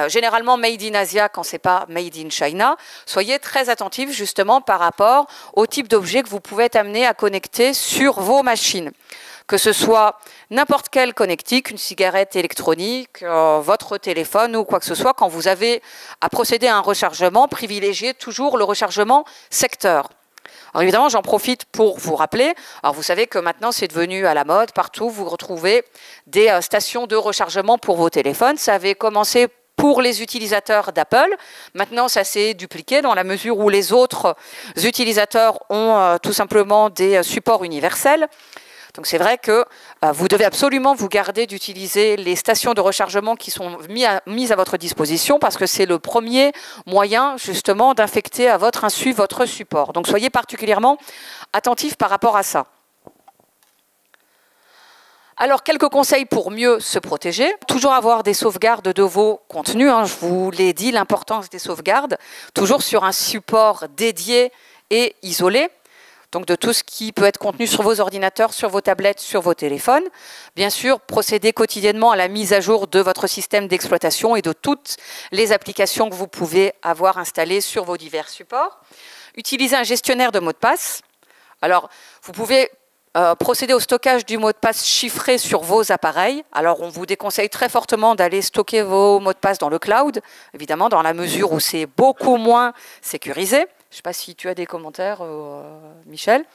généralement made in Asia quand ce n'est pas made in China. Soyez très attentifs justement par rapport au type d'objet que vous pouvez être amené à connecter sur vos machines. Que ce soit n'importe quelle connectique, une cigarette électronique, votre téléphone ou quoi que ce soit, quand vous avez à procéder à un rechargement, privilégiez toujours le rechargement secteur. Alors évidemment, j'en profite pour vous rappeler, alors vous savez que maintenant c'est devenu à la mode, partout vous retrouvez des stations de rechargement pour vos téléphones. Ça avait commencé pour les utilisateurs d'Apple. Maintenant, ça s'est dupliqué dans la mesure où les autres utilisateurs ont tout simplement des supports universels. Donc c'est vrai que vous devez absolument vous garder d'utiliser les stations de rechargement qui sont mises à votre disposition parce que c'est le premier moyen justement d'infecter à votre insu votre support. Donc soyez particulièrement attentifs par rapport à ça. Alors, quelques conseils pour mieux se protéger. Toujours avoir des sauvegardes de vos contenus. Je vous l'ai dit, l'importance des sauvegardes. Toujours sur un support dédié et isolé. Donc de tout ce qui peut être contenu sur vos ordinateurs, sur vos tablettes, sur vos téléphones. Bien sûr, procédez quotidiennement à la mise à jour de votre système d'exploitation et de toutes les applications que vous pouvez avoir installées sur vos divers supports. Utilisez un gestionnaire de mots de passe. Alors, vous pouvez procéder au stockage du mot de passe chiffré sur vos appareils. Alors, on vous déconseille très fortement d'aller stocker vos mots de passe dans le cloud, évidemment, dans la mesure où c'est beaucoup moins sécurisé. Je ne sais pas si tu as des commentaires, Michel.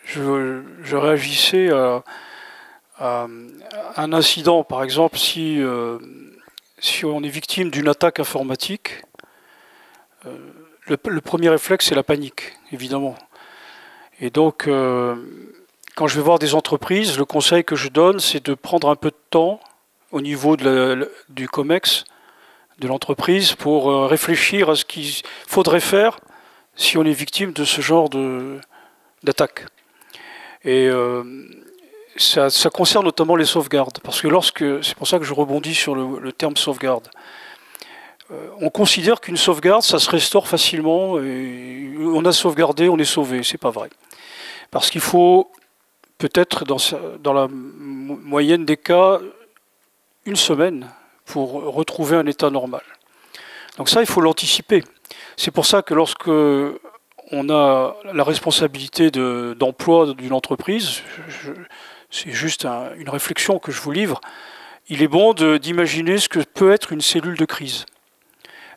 Je réagissais à un incident, par exemple, si on est victime d'une attaque informatique, le premier réflexe, c'est la panique, évidemment. Et donc, quand je vais voir des entreprises, le conseil que je donne, c'est de prendre un peu de temps au niveau du COMEX, de l'entreprise, pour réfléchir à ce qu'il faudrait faire si on est victime de ce genre d'attaque. Et ça concerne notamment les sauvegardes, parce que c'est pour ça que je rebondis sur le terme sauvegarde. On considère qu'une sauvegarde, ça se restaure facilement, et on a sauvegardé, on est sauvé. C'est pas vrai. Parce qu'il faut peut-être, dans la moyenne des cas, une semaine pour retrouver un état normal. Donc ça, il faut l'anticiper. C'est pour ça que lorsque on a la responsabilité d'emploi d'une entreprise, c'est juste une réflexion que je vous livre, il est bon d'imaginer ce que peut être une cellule de crise.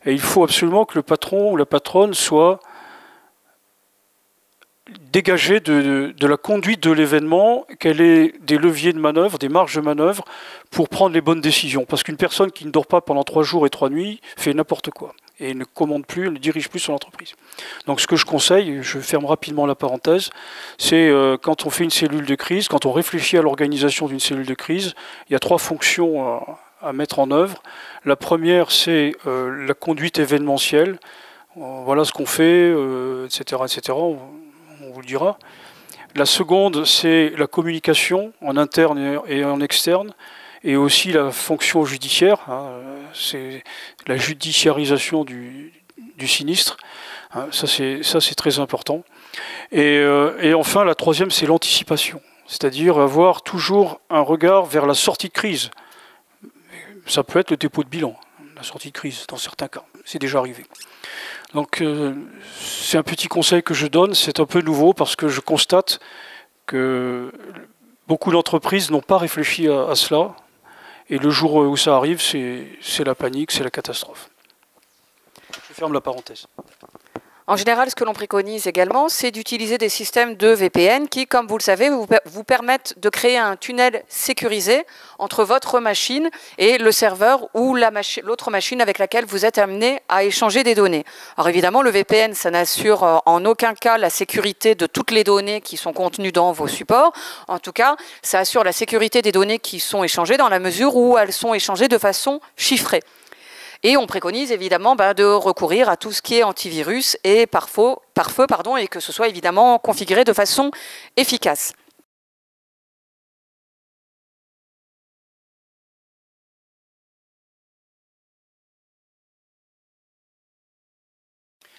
Et il faut absolument que le patron ou la patronne soit dégagé de la conduite de l'événement, qu'elle ait des leviers de manœuvre, des marges de manœuvre pour prendre les bonnes décisions. Parce qu'une personne qui ne dort pas pendant 3 jours et 3 nuits fait n'importe quoi et ne commande plus, ne dirige plus son entreprise. Donc ce que je conseille, je ferme rapidement la parenthèse, c'est quand on fait une cellule de crise, quand on réfléchit à l'organisation d'une cellule de crise, il y a 3 fonctions à mettre en œuvre. La première, c'est la conduite événementielle. Voilà ce qu'on fait, etc., etc. On vous le dira. La seconde, c'est la communication en interne et en externe, et aussi la fonction judiciaire, c'est la judiciarisation du sinistre. Ça, c'est très important. Et enfin, la troisième, c'est l'anticipation, c'est-à-dire avoir toujours un regard vers la sortie de crise. Ça peut être le dépôt de bilan, la sortie de crise, dans certains cas. C'est déjà arrivé. Donc, c'est un petit conseil que je donne. C'est un peu nouveau parce que je constate que beaucoup d'entreprises n'ont pas réfléchi à cela. Et le jour où ça arrive, c'est la panique, c'est la catastrophe. Je ferme la parenthèse. En général, ce que l'on préconise également, c'est d'utiliser des systèmes de VPN qui, comme vous le savez, vous permettent de créer un tunnel sécurisé entre votre machine et le serveur ou l'autre machine avec laquelle vous êtes amené à échanger des données. Alors évidemment, le VPN, ça n'assure en aucun cas la sécurité de toutes les données qui sont contenues dans vos supports. En tout cas, ça assure la sécurité des données qui sont échangées dans la mesure où elles sont échangées de façon chiffrée. Et on préconise évidemment de recourir à tout ce qui est antivirus et pare-feu, et que ce soit évidemment configuré de façon efficace.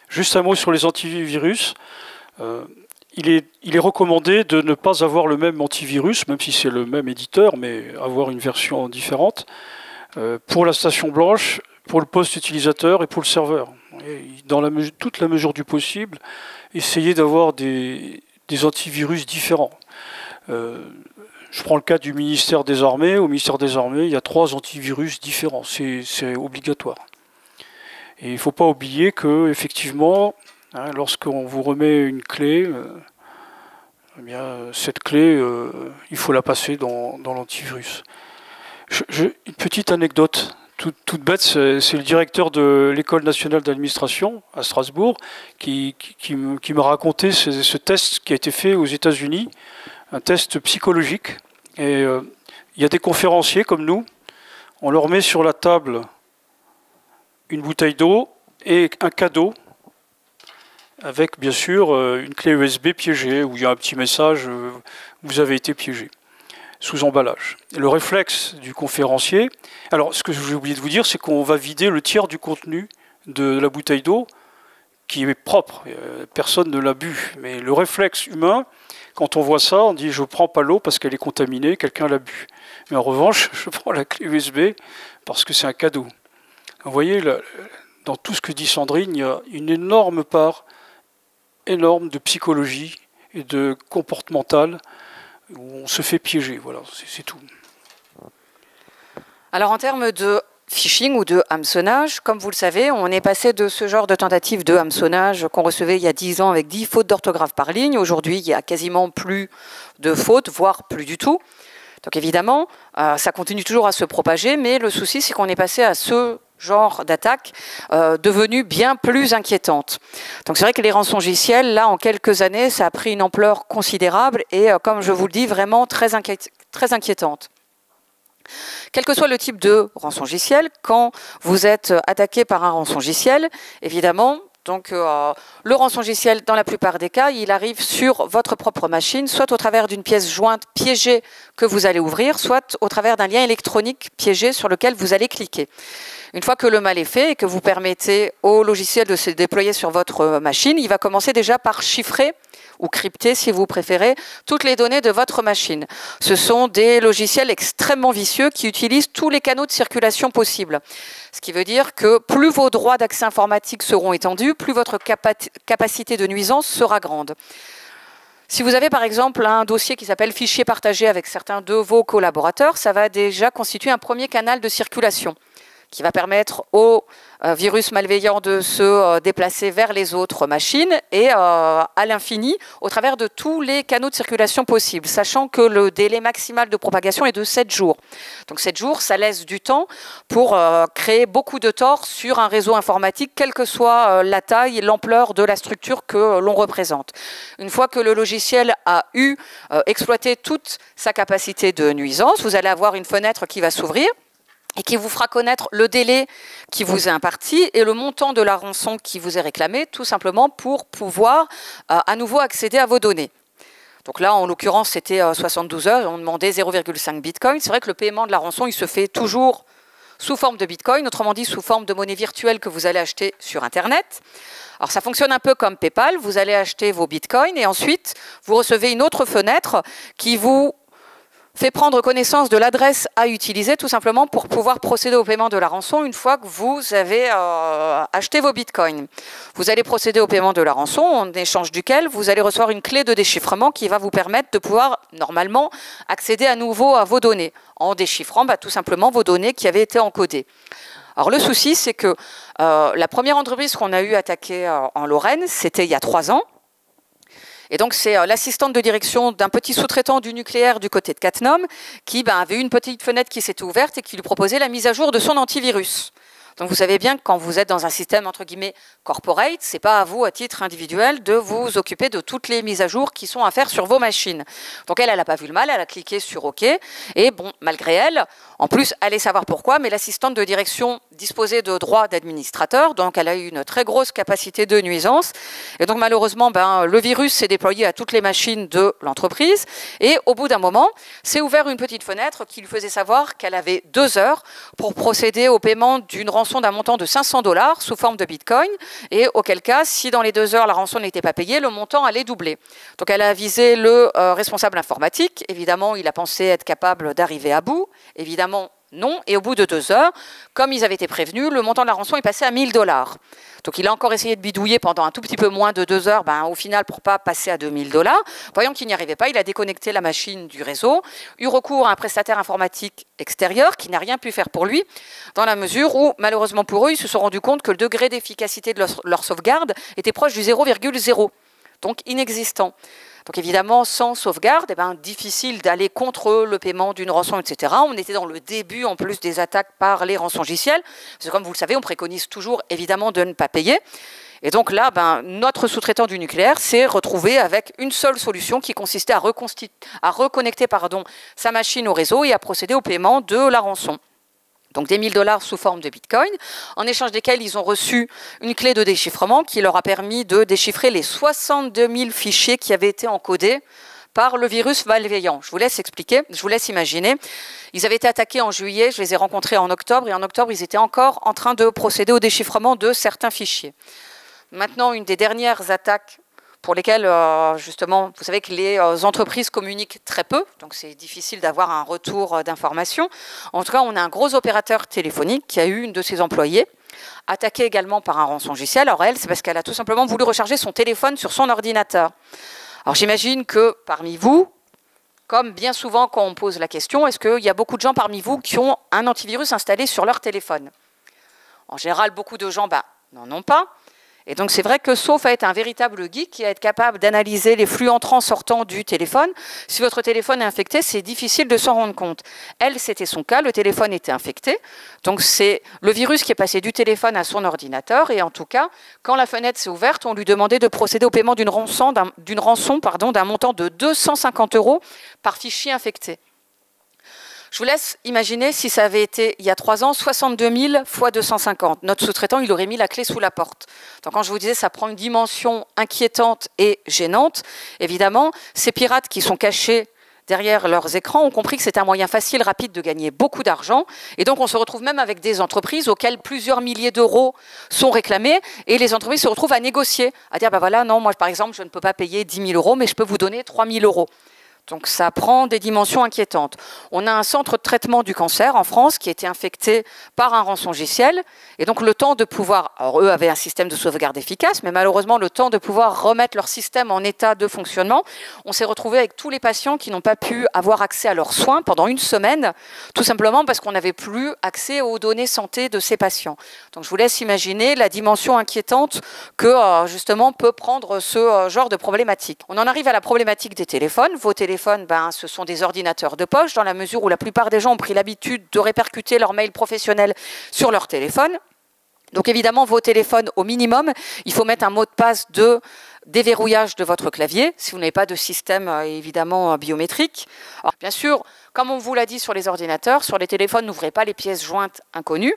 Juste un mot sur les antivirus. Il est recommandé de ne pas avoir le même antivirus, même si c'est le même éditeur, mais avoir une version différente. Pour la station blanche, pour le poste utilisateur et pour le serveur. Et dans toute la mesure du possible, essayer d'avoir des antivirus différents. Je prends le cas du ministère des Armées. Au ministère des Armées, il y a 3 antivirus différents. C'est obligatoire. Et il ne faut pas oublier que, effectivement, lorsqu'on vous remet une clé, eh bien, cette clé, il faut la passer dans l'antivirus. Une petite anecdote. Toute bête, c'est le directeur de l'École nationale d'administration à Strasbourg qui m'a raconté ce test qui a été fait aux États-Unis, un test psychologique. Et il y a des conférenciers comme nous, on leur met sur la table une bouteille d'eau et un cadeau avec bien sûr une clé USB piégée où il y a un petit message « Vous avez été piégé ». Sous emballage. Le réflexe du conférencier, alors ce que j'ai oublié de vous dire, c'est qu'on va vider le tiers du contenu de la bouteille d'eau qui est propre, personne ne l'a bu. Mais le réflexe humain, quand on voit ça, on dit je ne prends pas l'eau parce qu'elle est contaminée, quelqu'un l'a bu. Mais en revanche, je prends la clé USB parce que c'est un cadeau. Vous voyez, dans tout ce que dit Sandrine, il y a une énorme part, de psychologie et de comportemental où on se fait piéger, voilà, c'est tout. Alors en termes de phishing ou de hameçonnage, comme vous le savez, on est passé de ce genre de tentative de hameçonnage qu'on recevait il y a 10 ans avec 10 fautes d'orthographe par ligne. Aujourd'hui, il n'y a quasiment plus de fautes, voire plus du tout. Donc évidemment, ça continue toujours à se propager, mais le souci, c'est qu'on est passé à ce genre d'attaque devenue bien plus inquiétante. Donc c'est vrai que les rançongiciels, là, en quelques années, ça a pris une ampleur considérable et, comme je vous le dis, vraiment très inquiétante. Quel que soit le type de rançongiciel, quand vous êtes attaqué par un rançongiciel, évidemment, donc le rançongiciel, dans la plupart des cas, il arrive sur votre propre machine, soit au travers d'une pièce jointe piégée que vous allez ouvrir, soit au travers d'un lien électronique piégé sur lequel vous allez cliquer. Une fois que le mal est fait et que vous permettez au logiciel de se déployer sur votre machine, il va commencer déjà par chiffrer ou crypter, si vous préférez, toutes les données de votre machine. Ce sont des logiciels extrêmement vicieux qui utilisent tous les canaux de circulation possibles. Ce qui veut dire que plus vos droits d'accès informatique seront étendus, plus votre capacité de nuisance sera grande. Si vous avez par exemple un dossier qui s'appelle fichier partagé avec certains de vos collaborateurs, ça va déjà constituer un premier canal de circulation qui va permettre au virus malveillant de se déplacer vers les autres machines et à l'infini au travers de tous les canaux de circulation possibles, sachant que le délai maximal de propagation est de 7 jours. Donc 7 jours, ça laisse du temps pour créer beaucoup de torts sur un réseau informatique, quelle que soit la taille et l'ampleur de la structure que l'on représente. Une fois que le logiciel a exploité toute sa capacité de nuisance, vous allez avoir une fenêtre qui va s'ouvrir et qui vous fera connaître le délai qui vous est imparti et le montant de la rançon qui vous est réclamée, tout simplement pour pouvoir à nouveau accéder à vos données. Donc là, en l'occurrence, c'était 72 heures et on demandait 0,5 bitcoin. C'est vrai que le paiement de la rançon, il se fait toujours sous forme de bitcoin, autrement dit sous forme de monnaie virtuelle que vous allez acheter sur Internet. Alors ça fonctionne un peu comme PayPal, vous allez acheter vos bitcoins et ensuite vous recevez une autre fenêtre qui vous fait prendre connaissance de l'adresse à utiliser tout simplement pour pouvoir procéder au paiement de la rançon une fois que vous avez acheté vos bitcoins. Vous allez procéder au paiement de la rançon en échange duquel vous allez recevoir une clé de déchiffrement qui va vous permettre de pouvoir normalement accéder à nouveau à vos données en déchiffrant tout simplement vos données qui avaient été encodées. Alors le souci, c'est que la première entreprise qu'on a eu attaquée en Lorraine, c'était il y a 3 ans. Et donc, c'est l'assistante de direction d'un petit sous-traitant du nucléaire du côté de Cattenom qui avait une petite fenêtre qui s'était ouverte et qui lui proposait la mise à jour de son antivirus. Donc, vous savez bien que quand vous êtes dans un système, entre guillemets, corporate, ce n'est pas à vous, à titre individuel, de vous occuper de toutes les mises à jour qui sont à faire sur vos machines. Donc, elle n'a pas vu le mal, elle a cliqué sur OK. Et bon, malgré elle, en plus, allez savoir pourquoi, mais l'assistante de direction disposait de droits d'administrateur, donc elle a eu une très grosse capacité de nuisance. Et donc, malheureusement, le virus s'est déployé à toutes les machines de l'entreprise. Et au bout d'un moment, s'est ouvert une petite fenêtre qui lui faisait savoir qu'elle avait 2 heures pour procéder au paiement d'une rançon d'un montant de 500 $ sous forme de bitcoin, et auquel cas, si dans les 2 heures la rançon n'était pas payée, le montant allait doubler. Donc elle a avisé le responsable informatique. Évidemment, il a pensé être capable d'arriver à bout. Évidemment, non. Et au bout de 2 heures, comme ils avaient été prévenus, le montant de la rançon est passé à 1 000 $. Donc il a encore essayé de bidouiller pendant un tout petit peu moins de 2 heures, au final pour pas passer à 2 000 $. Voyant qu'il n'y arrivait pas, il a déconnecté la machine du réseau, eu recours à un prestataire informatique extérieur qui n'a rien pu faire pour lui, dans la mesure où, malheureusement pour eux, ils se sont rendus compte que le degré d'efficacité de leur sauvegarde était proche du 0,0, donc inexistant. Donc évidemment, sans sauvegarde, difficile d'aller contre le paiement d'une rançon, etc. On était dans le début, en plus, des attaques par les rançongiciels. Parce que comme vous le savez, on préconise toujours, évidemment, de ne pas payer. Et donc là, notre sous-traitant du nucléaire s'est retrouvé avec une seule solution qui consistait à reconnecter sa machine au réseau et à procéder au paiement de la rançon. Donc des 1 000 $ sous forme de bitcoin, en échange desquels ils ont reçu une clé de déchiffrement qui leur a permis de déchiffrer les 62 000 fichiers qui avaient été encodés par le virus malveillant. Je vous laisse expliquer, je vous laisse imaginer. Ils avaient été attaqués en juillet, je les ai rencontrés en octobre, et en octobre, ils étaient encore en train de procéder au déchiffrement de certains fichiers. Maintenant, une des dernières attaques pour lesquelles, justement, vous savez que les entreprises communiquent très peu, donc c'est difficile d'avoir un retour d'information. En tout cas, on a un gros opérateur téléphonique qui a eu une de ses employées attaquée également par un rançongiciel. Alors elle, c'est parce qu'elle a tout simplement voulu recharger son téléphone sur son ordinateur. Alors j'imagine que parmi vous, comme bien souvent quand on pose la question, est-ce qu'il y a beaucoup de gens parmi vous qui ont un antivirus installé sur leur téléphone? En général, beaucoup de gens n'en ont pas. Et donc c'est vrai que sauf à être un véritable geek et à être capable d'analyser les flux entrants sortants du téléphone, si votre téléphone est infecté, c'est difficile de s'en rendre compte. Elle, c'était son cas, le téléphone était infecté. Donc c'est le virus qui est passé du téléphone à son ordinateur. Et en tout cas, quand la fenêtre s'est ouverte, on lui demandait de procéder au paiement d'une rançon d'un montant de 250 € par fichier infecté. Je vous laisse imaginer si ça avait été, il y a 3 ans, 62 000 fois 250. Notre sous-traitant, il aurait mis la clé sous la porte. Donc quand je vous disais, ça prend une dimension inquiétante et gênante, évidemment, ces pirates qui sont cachés derrière leurs écrans ont compris que c'était un moyen facile, rapide de gagner beaucoup d'argent. Et donc on se retrouve même avec des entreprises auxquelles plusieurs milliers d'euros sont réclamés. Et les entreprises se retrouvent à négocier, à dire, ben voilà, non, moi par exemple, je ne peux pas payer 10 000 €, mais je peux vous donner 3 000 €. Donc ça prend des dimensions inquiétantes. On a un centre de traitement du cancer en France qui a été infecté par un rançongiciel. Et donc le temps de pouvoir, alors eux avaient un système de sauvegarde efficace, mais malheureusement le temps de pouvoir remettre leur système en état de fonctionnement, on s'est retrouvé avec tous les patients qui n'ont pas pu avoir accès à leurs soins pendant une semaine, tout simplement parce qu'on n'avait plus accès aux données santé de ces patients. Donc je vous laisse imaginer la dimension inquiétante que justement peut prendre ce genre de problématique. On en arrive à la problématique des téléphones. Vos téléphones, ce sont des ordinateurs de poche, dans la mesure où la plupart des gens ont pris l'habitude de répercuter leur mail professionnel sur leur téléphone. Donc évidemment, vos téléphones, au minimum, il faut mettre un mot de passe de déverrouillage de votre clavier, si vous n'avez pas de système évidemment biométrique. Alors, bien sûr, comme on vous l'a dit sur les ordinateurs, sur les téléphones, n'ouvrez pas les pièces jointes inconnues,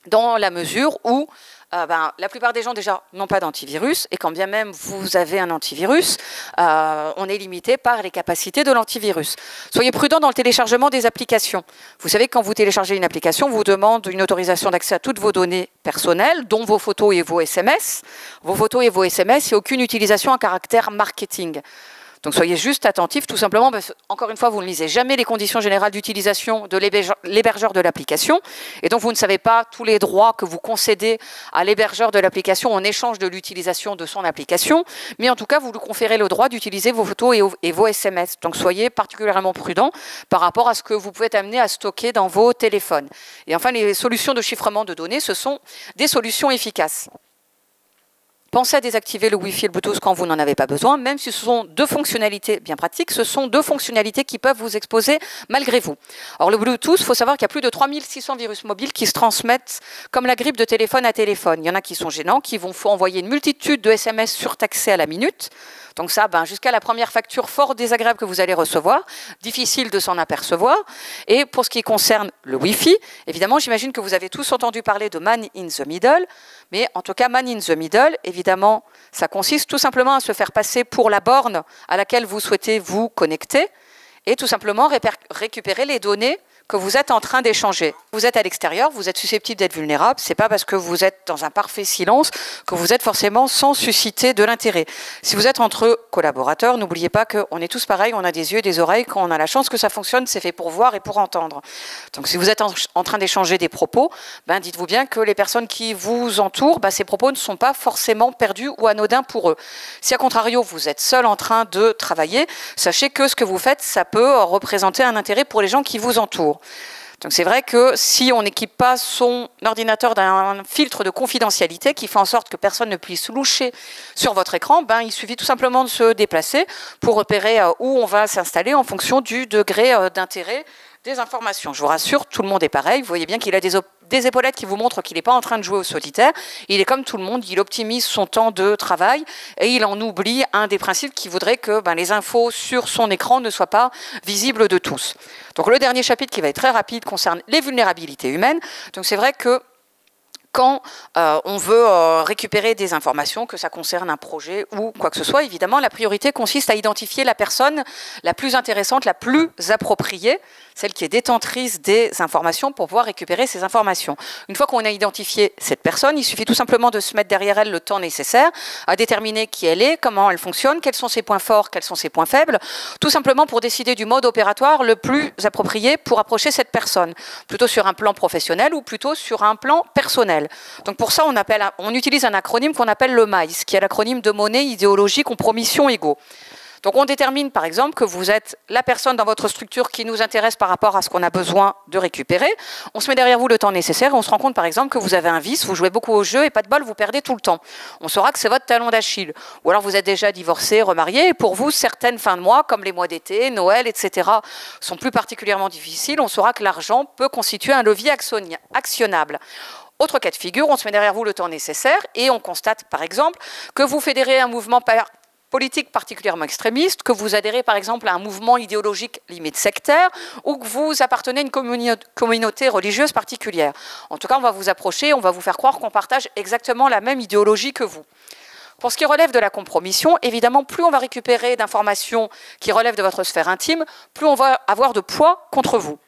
dans la mesure où la plupart des gens déjà n'ont pas d'antivirus, et quand bien même vous avez un antivirus, on est limité par les capacités de l'antivirus. Soyez prudents dans le téléchargement des applications. Vous savez que quand vous téléchargez une application, on vous demande une autorisation d'accès à toutes vos données personnelles, dont vos photos et vos SMS. Vos photos et vos SMS, il n'y a aucune utilisation à caractère marketing. Donc soyez juste attentifs, tout simplement, parce que, encore une fois, vous ne lisez jamais les conditions générales d'utilisation de l'hébergeur de l'application, et donc vous ne savez pas tous les droits que vous concédez à l'hébergeur de l'application en échange de l'utilisation de son application, mais en tout cas, vous lui conférez le droit d'utiliser vos photos et vos SMS. Donc soyez particulièrement prudents par rapport à ce que vous pouvez être amené à stocker dans vos téléphones. Et enfin, les solutions de chiffrement de données, ce sont des solutions efficaces. Pensez à désactiver le Wi-Fi et le Bluetooth quand vous n'en avez pas besoin, même si ce sont deux fonctionnalités bien pratiques, ce sont deux fonctionnalités qui peuvent vous exposer malgré vous. Alors le Bluetooth, il faut savoir qu'il y a plus de 3600 virus mobiles qui se transmettent comme la grippe de téléphone à téléphone. Il y en a qui sont gênants, qui vont envoyer une multitude de SMS surtaxés à la minute. Donc ça, jusqu'à la première facture fort désagréable que vous allez recevoir, difficile de s'en apercevoir. Et pour ce qui concerne le Wi-Fi, évidemment, j'imagine que vous avez tous entendu parler de Man in the Middle, mais en tout cas, Man in the Middle, évidemment, ça consiste tout simplement à se faire passer pour la borne à laquelle vous souhaitez vous connecter et tout simplement récupérer les données que vous êtes en train d'échanger. Vous êtes à l'extérieur, vous êtes susceptible d'être vulnérable, c'est pas parce que vous êtes dans un parfait silence que vous êtes forcément sans susciter de l'intérêt. Si vous êtes entre collaborateurs, n'oubliez pas qu'on est tous pareils, on a des yeux et des oreilles, quand on a la chance que ça fonctionne, c'est fait pour voir et pour entendre. Donc si vous êtes en train d'échanger des propos, dites-vous bien que les personnes qui vous entourent, ces propos ne sont pas forcément perdus ou anodins pour eux. Si à contrario, vous êtes seul en train de travailler, sachez que ce que vous faites, ça peut représenter un intérêt pour les gens qui vous entourent. Donc c'est vrai que si on n'équipe pas son ordinateur d'un filtre de confidentialité qui fait en sorte que personne ne puisse loucher sur votre écran, il suffit tout simplement de se déplacer pour repérer où on va s'installer en fonction du degré d'intérêt des informations. Je vous rassure, tout le monde est pareil. Vous voyez bien qu'il a des épaulettes qui vous montrent qu'il n'est pas en train de jouer au solitaire. Il est comme tout le monde, il optimise son temps de travail et il en oublie un des principes qui voudrait que les infos sur son écran ne soient pas visibles de tous. Donc le dernier chapitre qui va être très rapide concerne les vulnérabilités humaines. Donc c'est vrai que quand on veut récupérer des informations, que ça concerne un projet ou quoi que ce soit, évidemment, la priorité consiste à identifier la personne la plus intéressante, la plus appropriée, celle qui est détentrice des informations pour pouvoir récupérer ces informations. Une fois qu'on a identifié cette personne, il suffit tout simplement de se mettre derrière elle le temps nécessaire à déterminer qui elle est, comment elle fonctionne, quels sont ses points forts, quels sont ses points faibles, tout simplement pour décider du mode opératoire le plus approprié pour approcher cette personne, plutôt sur un plan professionnel ou plutôt sur un plan personnel. Donc pour ça, on utilise un acronyme qu'on appelle le MICE, qui est l'acronyme de monnaie, idéologie, compromission, ego. Donc on détermine par exemple que vous êtes la personne dans votre structure qui nous intéresse par rapport à ce qu'on a besoin de récupérer. On se met derrière vous le temps nécessaire et on se rend compte par exemple que vous avez un vice, vous jouez beaucoup au jeu et pas de bol, vous perdez tout le temps. On saura que c'est votre talon d'Achille. Ou alors vous êtes déjà divorcé, remarié et pour vous certaines fins de mois comme les mois d'été, Noël, etc. sont plus particulièrement difficiles. On saura que l'argent peut constituer un levier actionnable. Autre cas de figure, on se met derrière vous le temps nécessaire et on constate par exemple que vous fédérez un mouvement politique particulièrement extrémiste, que vous adhérez par exemple à un mouvement idéologique limite sectaire ou que vous appartenez à une communauté religieuse particulière. En tout cas, on va vous approcher, on va vous faire croire qu'on partage exactement la même idéologie que vous. Pour ce qui relève de la compromission, évidemment, plus on va récupérer d'informations qui relèvent de votre sphère intime, plus on va avoir de poids contre vous.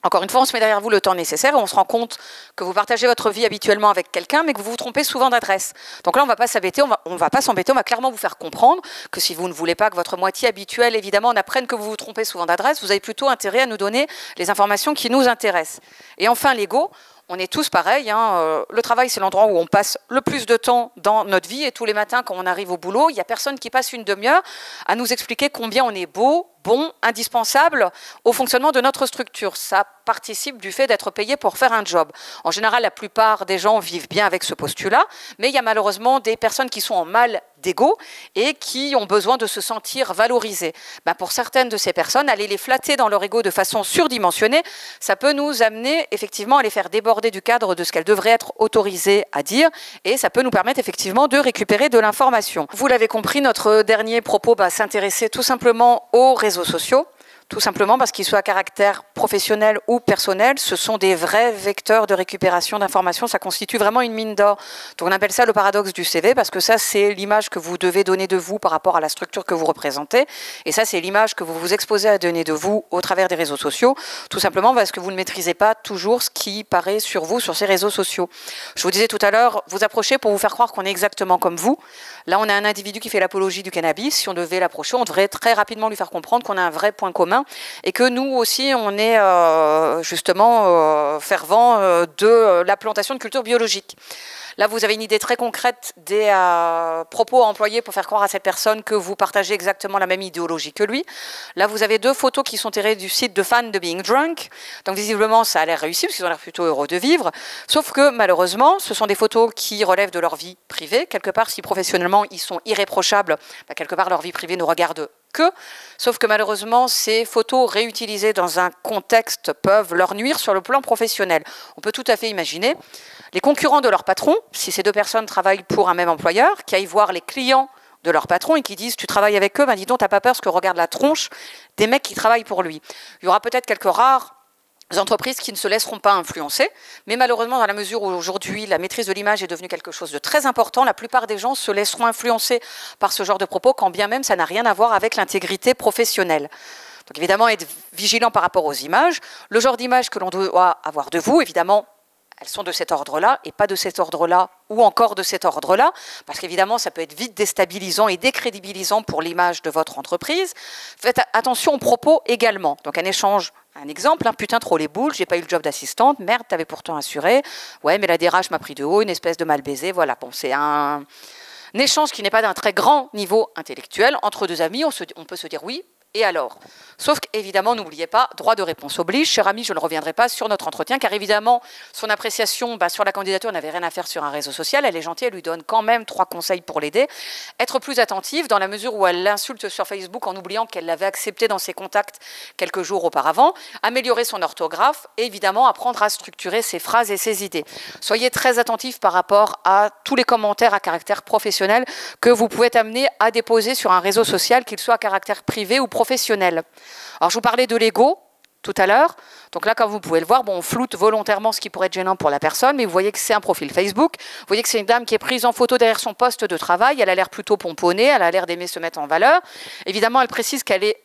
Encore une fois, on se met derrière vous le temps nécessaire et on se rend compte que vous partagez votre vie habituellement avec quelqu'un, mais que vous vous trompez souvent d'adresse. Donc là, on ne va pas s'embêter, on va clairement vous faire comprendre que si vous ne voulez pas que votre moitié habituelle, évidemment, on apprenne que vous vous trompez souvent d'adresse, vous avez plutôt intérêt à nous donner les informations qui nous intéressent. Et enfin, l'ego. On est tous pareils. Le travail, c'est l'endroit où on passe le plus de temps dans notre vie. Et tous les matins, quand on arrive au boulot, il n'y a personne qui passe une demi-heure à nous expliquer combien on est beau, bon, indispensable au fonctionnement de notre structure. Ça participe du fait d'être payé pour faire un job. En général, la plupart des gens vivent bien avec ce postulat, mais il y a malheureusement des personnes qui sont en mal d'ego et qui ont besoin de se sentir valorisées. Pour certaines de ces personnes, aller les flatter dans leur ego de façon surdimensionnée, ça peut nous amener effectivement à les faire déborder du cadre de ce qu'elles devraient être autorisées à dire et ça peut nous permettre effectivement de récupérer de l'information. Vous l'avez compris, notre dernier propos s'intéressait tout simplement aux réseaux sociaux. Tout simplement parce qu'ils soient à caractère professionnel ou personnel, ce sont des vrais vecteurs de récupération d'informations. Ça constitue vraiment une mine d'or. Donc on appelle ça le paradoxe du CV parce que ça, c'est l'image que vous devez donner de vous par rapport à la structure que vous représentez. Et ça, c'est l'image que vous vous exposez à donner de vous au travers des réseaux sociaux. Tout simplement parce que vous ne maîtrisez pas toujours ce qui paraît sur vous sur ces réseaux sociaux. Je vous disais tout à l'heure, vous approchez pour vous faire croire qu'on est exactement comme vous. Là, on a un individu qui fait l'apologie du cannabis. Si on devait l'approcher, on devrait très rapidement lui faire comprendre qu'on a un vrai point commun et que nous aussi, on est justement fervent de la plantation de culture biologique. Là, vous avez une idée très concrète des propos à employer pour faire croire à cette personne que vous partagez exactement la même idéologie que lui. Là, vous avez deux photos qui sont tirées du site de fans de Being Drunk. Donc, visiblement, ça a l'air réussi parce qu'ils ont l'air plutôt heureux de vivre. Sauf que, malheureusement, ce sont des photos qui relèvent de leur vie privée. Quelque part, si professionnellement, ils sont irréprochables, quelque part, leur vie privée nous regarde que. Sauf que, malheureusement, ces photos réutilisées dans un contexte peuvent leur nuire sur le plan professionnel. On peut tout à fait imaginer les concurrents de leur patron, si ces deux personnes travaillent pour un même employeur, qui aillent voir les clients de leur patron et qui disent « tu travailles avec eux, dis donc, t'as pas peur parce que regarde la tronche des mecs qui travaillent pour lui ». Il y aura peut-être quelques rares entreprises qui ne se laisseront pas influencer, mais malheureusement, dans la mesure où aujourd'hui la maîtrise de l'image est devenue quelque chose de très important, la plupart des gens se laisseront influencer par ce genre de propos, quand bien même ça n'a rien à voir avec l'intégrité professionnelle. Donc évidemment, être vigilant par rapport aux images. Le genre d'image que l'on doit avoir de vous, évidemment, elles sont de cet ordre-là et pas de cet ordre-là ou encore de cet ordre-là, parce qu'évidemment, ça peut être vite déstabilisant et décrédibilisant pour l'image de votre entreprise. Faites attention aux propos également. Donc un échange, un exemple, putain, trop les boules, j'ai pas eu le job d'assistante, merde, t'avais pourtant assuré, ouais, mais la DRH m'a pris de haut, une espèce de mal baisé, voilà. Bon, c'est un échange qui n'est pas d'un très grand niveau intellectuel. Entre deux amis, on peut se dire oui, et alors ? Sauf qu'évidemment, n'oubliez pas, droit de réponse oblige. Cher ami, je ne reviendrai pas sur notre entretien, car évidemment, son appréciation sur la candidature n'avait rien à faire sur un réseau social. Elle est gentille, elle lui donne quand même 3 conseils pour l'aider. Être plus attentive, dans la mesure où elle l'insulte sur Facebook en oubliant qu'elle l'avait accepté dans ses contacts quelques jours auparavant. Améliorer son orthographe et évidemment apprendre à structurer ses phrases et ses idées. Soyez très attentifs par rapport à tous les commentaires à caractère professionnel que vous pouvez être amené à déposer sur un réseau social, qu'il soit à caractère privé ou professionnel. Alors, je vous parlais de l'ego tout à l'heure. Donc là, comme vous pouvez le voir, on floute volontairement ce qui pourrait être gênant pour la personne, mais vous voyez que c'est un profil Facebook. Vous voyez que c'est une dame qui est prise en photo derrière son poste de travail. Elle a l'air plutôt pomponnée, elle a l'air d'aimer se mettre en valeur. Évidemment, elle précise qu'elle est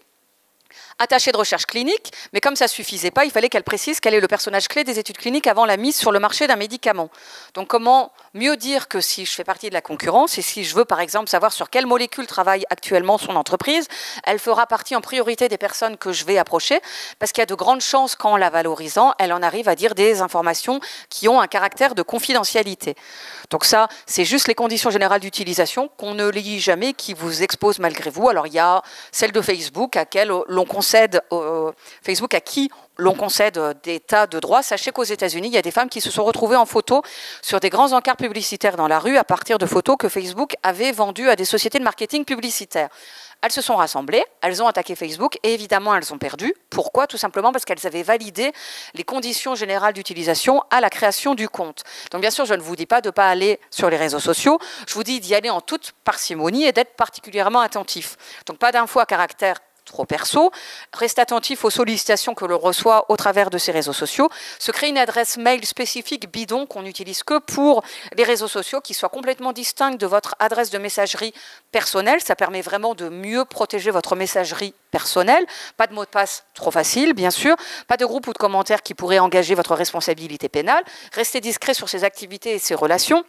attachée de recherche clinique, mais comme ça ne suffisait pas, il fallait qu'elle précise quel est le personnage clé des études cliniques avant la mise sur le marché d'un médicament. Donc comment mieux dire que si je fais partie de la concurrence et si je veux par exemple savoir sur quelle molécule travaille actuellement son entreprise, elle fera partie en priorité des personnes que je vais approcher, parce qu'il y a de grandes chances qu'en la valorisant, elle en arrive à dire des informations qui ont un caractère de confidentialité. Donc ça, c'est juste les conditions générales d'utilisation qu'on ne lit jamais, qui vous exposent malgré vous. Alors il y a celle de Facebook à qui l'on concède des tas de droits. Sachez qu'aux États-Unis, il y a des femmes qui se sont retrouvées en photo sur des grands encarts publicitaires dans la rue à partir de photos que Facebook avait vendues à des sociétés de marketing publicitaire. Elles se sont rassemblées, elles ont attaqué Facebook et évidemment elles ont perdu. Pourquoi? Tout simplement parce qu'elles avaient validé les conditions générales d'utilisation à la création du compte. Donc bien sûr, je ne vous dis pas de ne pas aller sur les réseaux sociaux, je vous dis d'y aller en toute parcimonie et d'être particulièrement attentif. Donc pas d'infos à caractère trop perso, reste attentif aux sollicitations que l'on reçoit au travers de ces réseaux sociaux, se crée une adresse mail spécifique bidon qu'on n'utilise que pour les réseaux sociaux, qui soit complètement distincte de votre adresse de messagerie personnelle. Ça permet vraiment de mieux protéger votre messagerie personnelle. Pas de mot de passe trop facile, bien sûr, pas de groupe ou de commentaires qui pourraient engager votre responsabilité pénale. Restez discret sur ses activités et ses relations.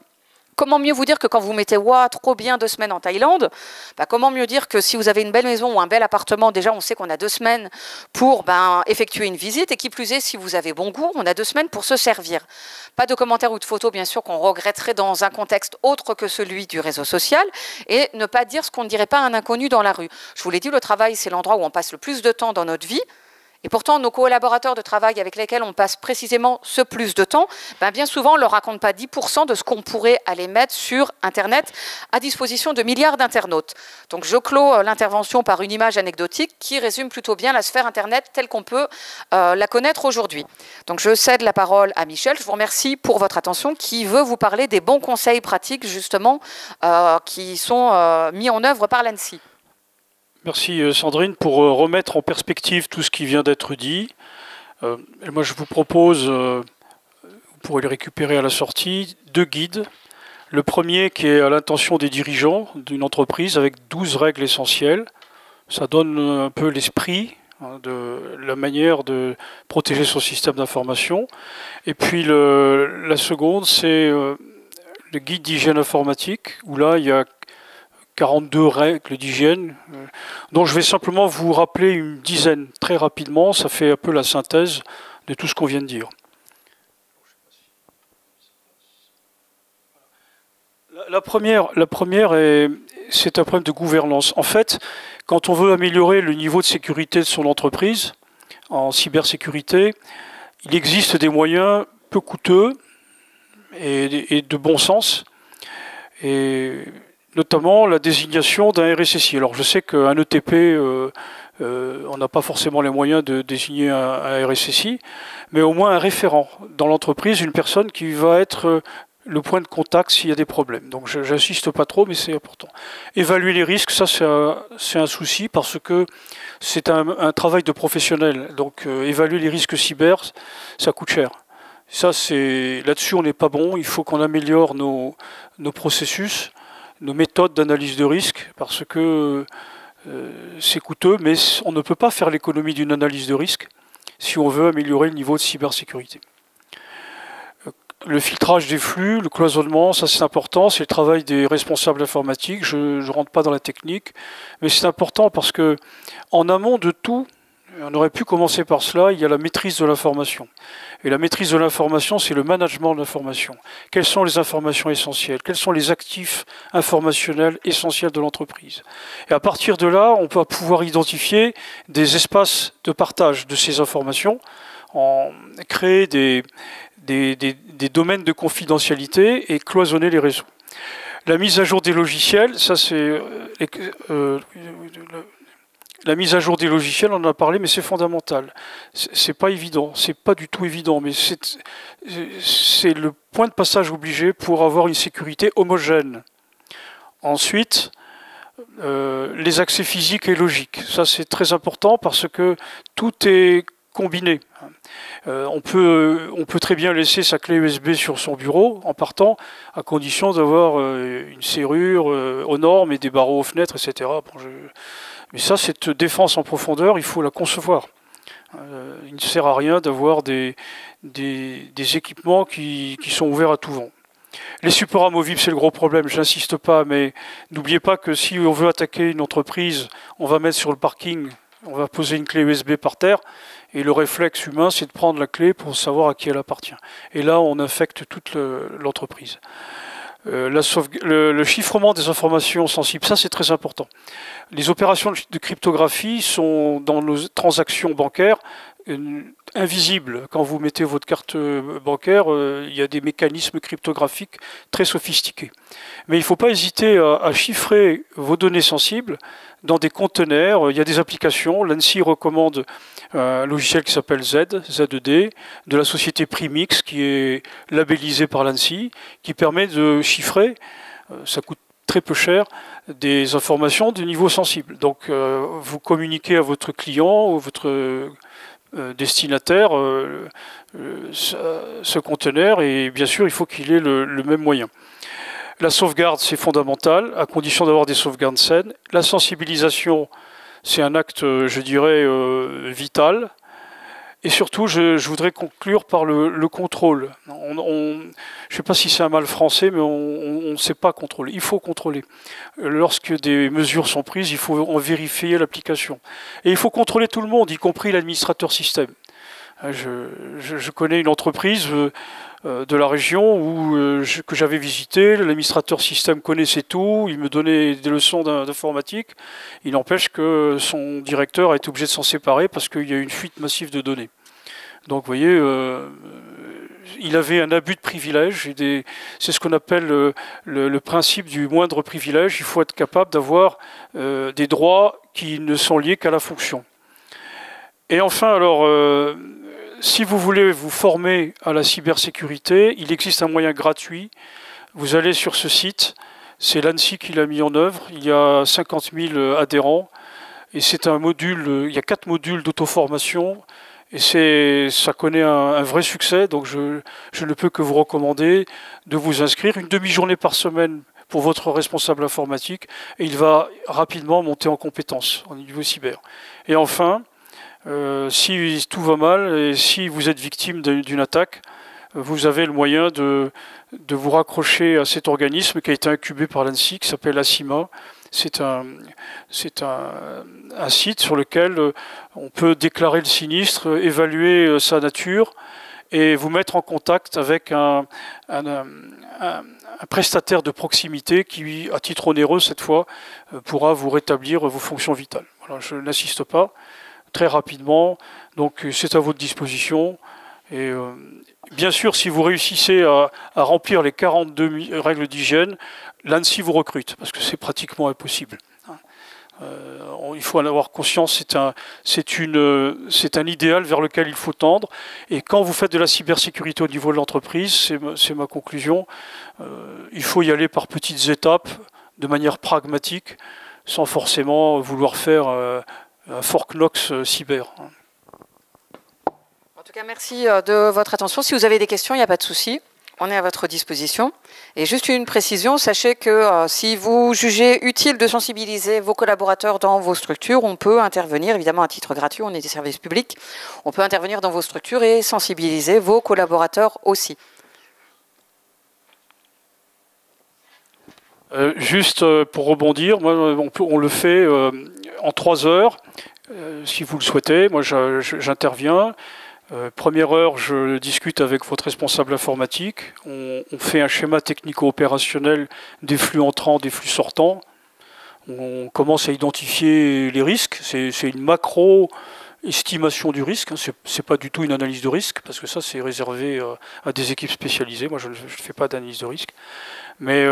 Comment mieux vous dire que quand vous mettez « Waouh, trop bien, 2 semaines en Thaïlande », comment mieux dire que si vous avez une belle maison ou un bel appartement, déjà on sait qu'on a 2 semaines pour effectuer une visite, et qui plus est, si vous avez bon goût, on a 2 semaines pour se servir. Pas de commentaires ou de photos, bien sûr, qu'on regretterait dans un contexte autre que celui du réseau social, et ne pas dire ce qu'on ne dirait pas à un inconnu dans la rue. Je vous l'ai dit, le travail, c'est l'endroit où on passe le plus de temps dans notre vie. Et pourtant, nos collaborateurs de travail avec lesquels on passe précisément ce plus de temps, bien souvent, on ne leur raconte pas 10% de ce qu'on pourrait aller mettre sur Internet à disposition de milliards d'internautes. Donc je clôt l'intervention par une image anecdotique qui résume plutôt bien la sphère Internet telle qu'on peut la connaître aujourd'hui. Donc je cède la parole à Michel. Je vous remercie pour votre attention, qui veut vous parler des bons conseils pratiques, justement, qui sont mis en œuvre par l'ANSSI. Merci Sandrine pour remettre en perspective tout ce qui vient d'être dit. Moi je vous propose, vous pourrez les récupérer à la sortie, 2 guides. Le premier qui est à l'intention des dirigeants d'une entreprise avec 12 règles essentielles. Ça donne un peu l'esprit de la manière de protéger son système d'information. Et puis la seconde, c'est le guide d'hygiène informatique, où là il y a 42 règles d'hygiène, dont je vais simplement vous rappeler une dizaine très rapidement. Ça fait un peu la synthèse de tout ce qu'on vient de dire. La première c'est un problème de gouvernance. En fait, quand on veut améliorer le niveau de sécurité de son entreprise en cybersécurité, il existe des moyens peu coûteux et de bon sens, et notamment la désignation d'un RSSI. Alors je sais qu'un ETP, on n'a pas forcément les moyens de désigner un RSSI, mais au moins un référent dans l'entreprise, une personne qui va être le point de contact s'il y a des problèmes. Donc j'insiste pas trop, mais c'est important. Évaluer les risques, ça c'est un souci, parce que c'est un travail de professionnel. Donc évaluer les risques cyber, ça coûte cher. Ça, là-dessus on n'est pas bon. Il faut qu'on améliore nos processus, nos méthodes d'analyse de risque, parce que c'est coûteux, mais on ne peut pas faire l'économie d'une analyse de risque si on veut améliorer le niveau de cybersécurité. Le filtrage des flux, le cloisonnement, ça c'est important, c'est le travail des responsables informatiques. Je ne rentre pas dans la technique, mais c'est important parce que en amont de tout, on aurait pu commencer par cela, il y a la maîtrise de l'information. Et la maîtrise de l'information, c'est le management de l'information. Quelles sont les informations essentielles? Quels sont les actifs informationnels essentiels de l'entreprise? Et à partir de là, on peut pouvoir identifier des espaces de partage de ces informations, créer des domaines de confidentialité et cloisonner les réseaux. La mise à jour des logiciels, ça c'est... La mise à jour des logiciels, on en a parlé, mais c'est fondamental. C'est pas évident, c'est pas du tout évident, mais c'est le point de passage obligé pour avoir une sécurité homogène. Ensuite, les accès physiques et logiques. Ça, c'est très important parce que tout est combiné. On peut très bien laisser sa clé USB sur son bureau en partant, à condition d'avoir une serrure aux normes et des barreaux aux fenêtres, etc. Bon, Mais ça, cette défense en profondeur, il faut la concevoir. Il ne sert à rien d'avoir des équipements qui sont ouverts à tout vent. Les supports amovibles, c'est le gros problème, je n'insiste pas, mais n'oubliez pas que si on veut attaquer une entreprise, on va mettre sur le parking, on va poser une clé USB par terre, et le réflexe humain, c'est de prendre la clé pour savoir à qui elle appartient. Et là, on infecte toute l'entreprise. Le chiffrement des informations sensibles, ça c'est très important. Les opérations de cryptographie sont dans nos transactions bancaires invisibles. Quand vous mettez votre carte bancaire, il y a des mécanismes cryptographiques très sophistiqués. Mais il ne faut pas hésiter à chiffrer vos données sensibles dans des conteneurs. Il y a des applications. L'ANSSI recommande un logiciel qui s'appelle ZED, de la société Primix, qui est labellisé par l'ANSSI, qui permet de chiffrer, ça coûte très peu cher, des informations de niveau sensible. Donc vous communiquez à votre client ou votre destinataire ce conteneur, et bien sûr il faut qu'il ait le même moyen. La sauvegarde, c'est fondamental, à condition d'avoir des sauvegardes saines. La sensibilisation, c'est un acte, je dirais, vital. Et surtout, je voudrais conclure par le contrôle. Je ne sais pas si c'est un mal français, mais on ne sait pas contrôler. Il faut contrôler. Lorsque des mesures sont prises, il faut en vérifier l'application. Et il faut contrôler tout le monde, y compris l'administrateur système. Je connais une entreprise de la région que j'avais visitée. L'administrateur système connaissait tout, il me donnait des leçons d'informatique. Il n'empêche que son directeur a été obligé de s'en séparer parce qu'il y a eu une fuite massive de données. Donc vous voyez, il avait un abus de privilège. C'est ce qu'on appelle le principe du moindre privilège. Il faut être capable d'avoir des droits qui ne sont liés qu'à la fonction. Et enfin, alors, si vous voulez vous former à la cybersécurité, il existe un moyen gratuit. Vous allez sur ce site, c'est l'ANSSI qui l'a mis en œuvre. Il y a 50 000 adhérents. Et c'est un module, il y a 4 modules d'auto-formation. Et ça connaît un vrai succès. Donc je ne peux que vous recommander de vous inscrire une demi-journée par semaine pour votre responsable informatique. Et il va rapidement monter en compétences au niveau cyber. Et enfin, si tout va mal et si vous êtes victime d'une attaque, vous avez le moyen de vous raccrocher à cet organisme qui a été incubé par l'ANSSI, qui s'appelle ACIMA. C'est un site sur lequel on peut déclarer le sinistre, évaluer sa nature et vous mettre en contact avec un prestataire de proximité qui, à titre onéreux cette fois, pourra vous rétablir vos fonctions vitales. Voilà, je n'insiste pas. Très rapidement, donc c'est à votre disposition. Et bien sûr, si vous réussissez à remplir les 42 règles d'hygiène, l'ANSSI vous recrute, parce que c'est pratiquement impossible. Il faut en avoir conscience, c'est un idéal vers lequel il faut tendre. Et quand vous faites de la cybersécurité au niveau de l'entreprise, c'est ma conclusion, il faut y aller par petites étapes, de manière pragmatique, sans forcément vouloir faire un Fort Knox cyber. En tout cas, merci de votre attention. Si vous avez des questions, il n'y a pas de souci. On est à votre disposition. Et juste une précision, sachez que si vous jugez utile de sensibiliser vos collaborateurs dans vos structures, on peut intervenir, évidemment à titre gratuit, on est des services publics, on peut intervenir dans vos structures et sensibiliser vos collaborateurs aussi. Juste pour rebondir, moi, on le fait en 3 heures, si vous le souhaitez. Moi, j'interviens. Première heure, je discute avec votre responsable informatique. On fait un schéma technico-opérationnel des flux entrants, des flux sortants. On commence à identifier les risques. C'est une macro-estimation du risque. C'est pas du tout une analyse de risque, parce que ça, c'est réservé à des équipes spécialisées. Moi, je ne fais pas d'analyse de risque. Mais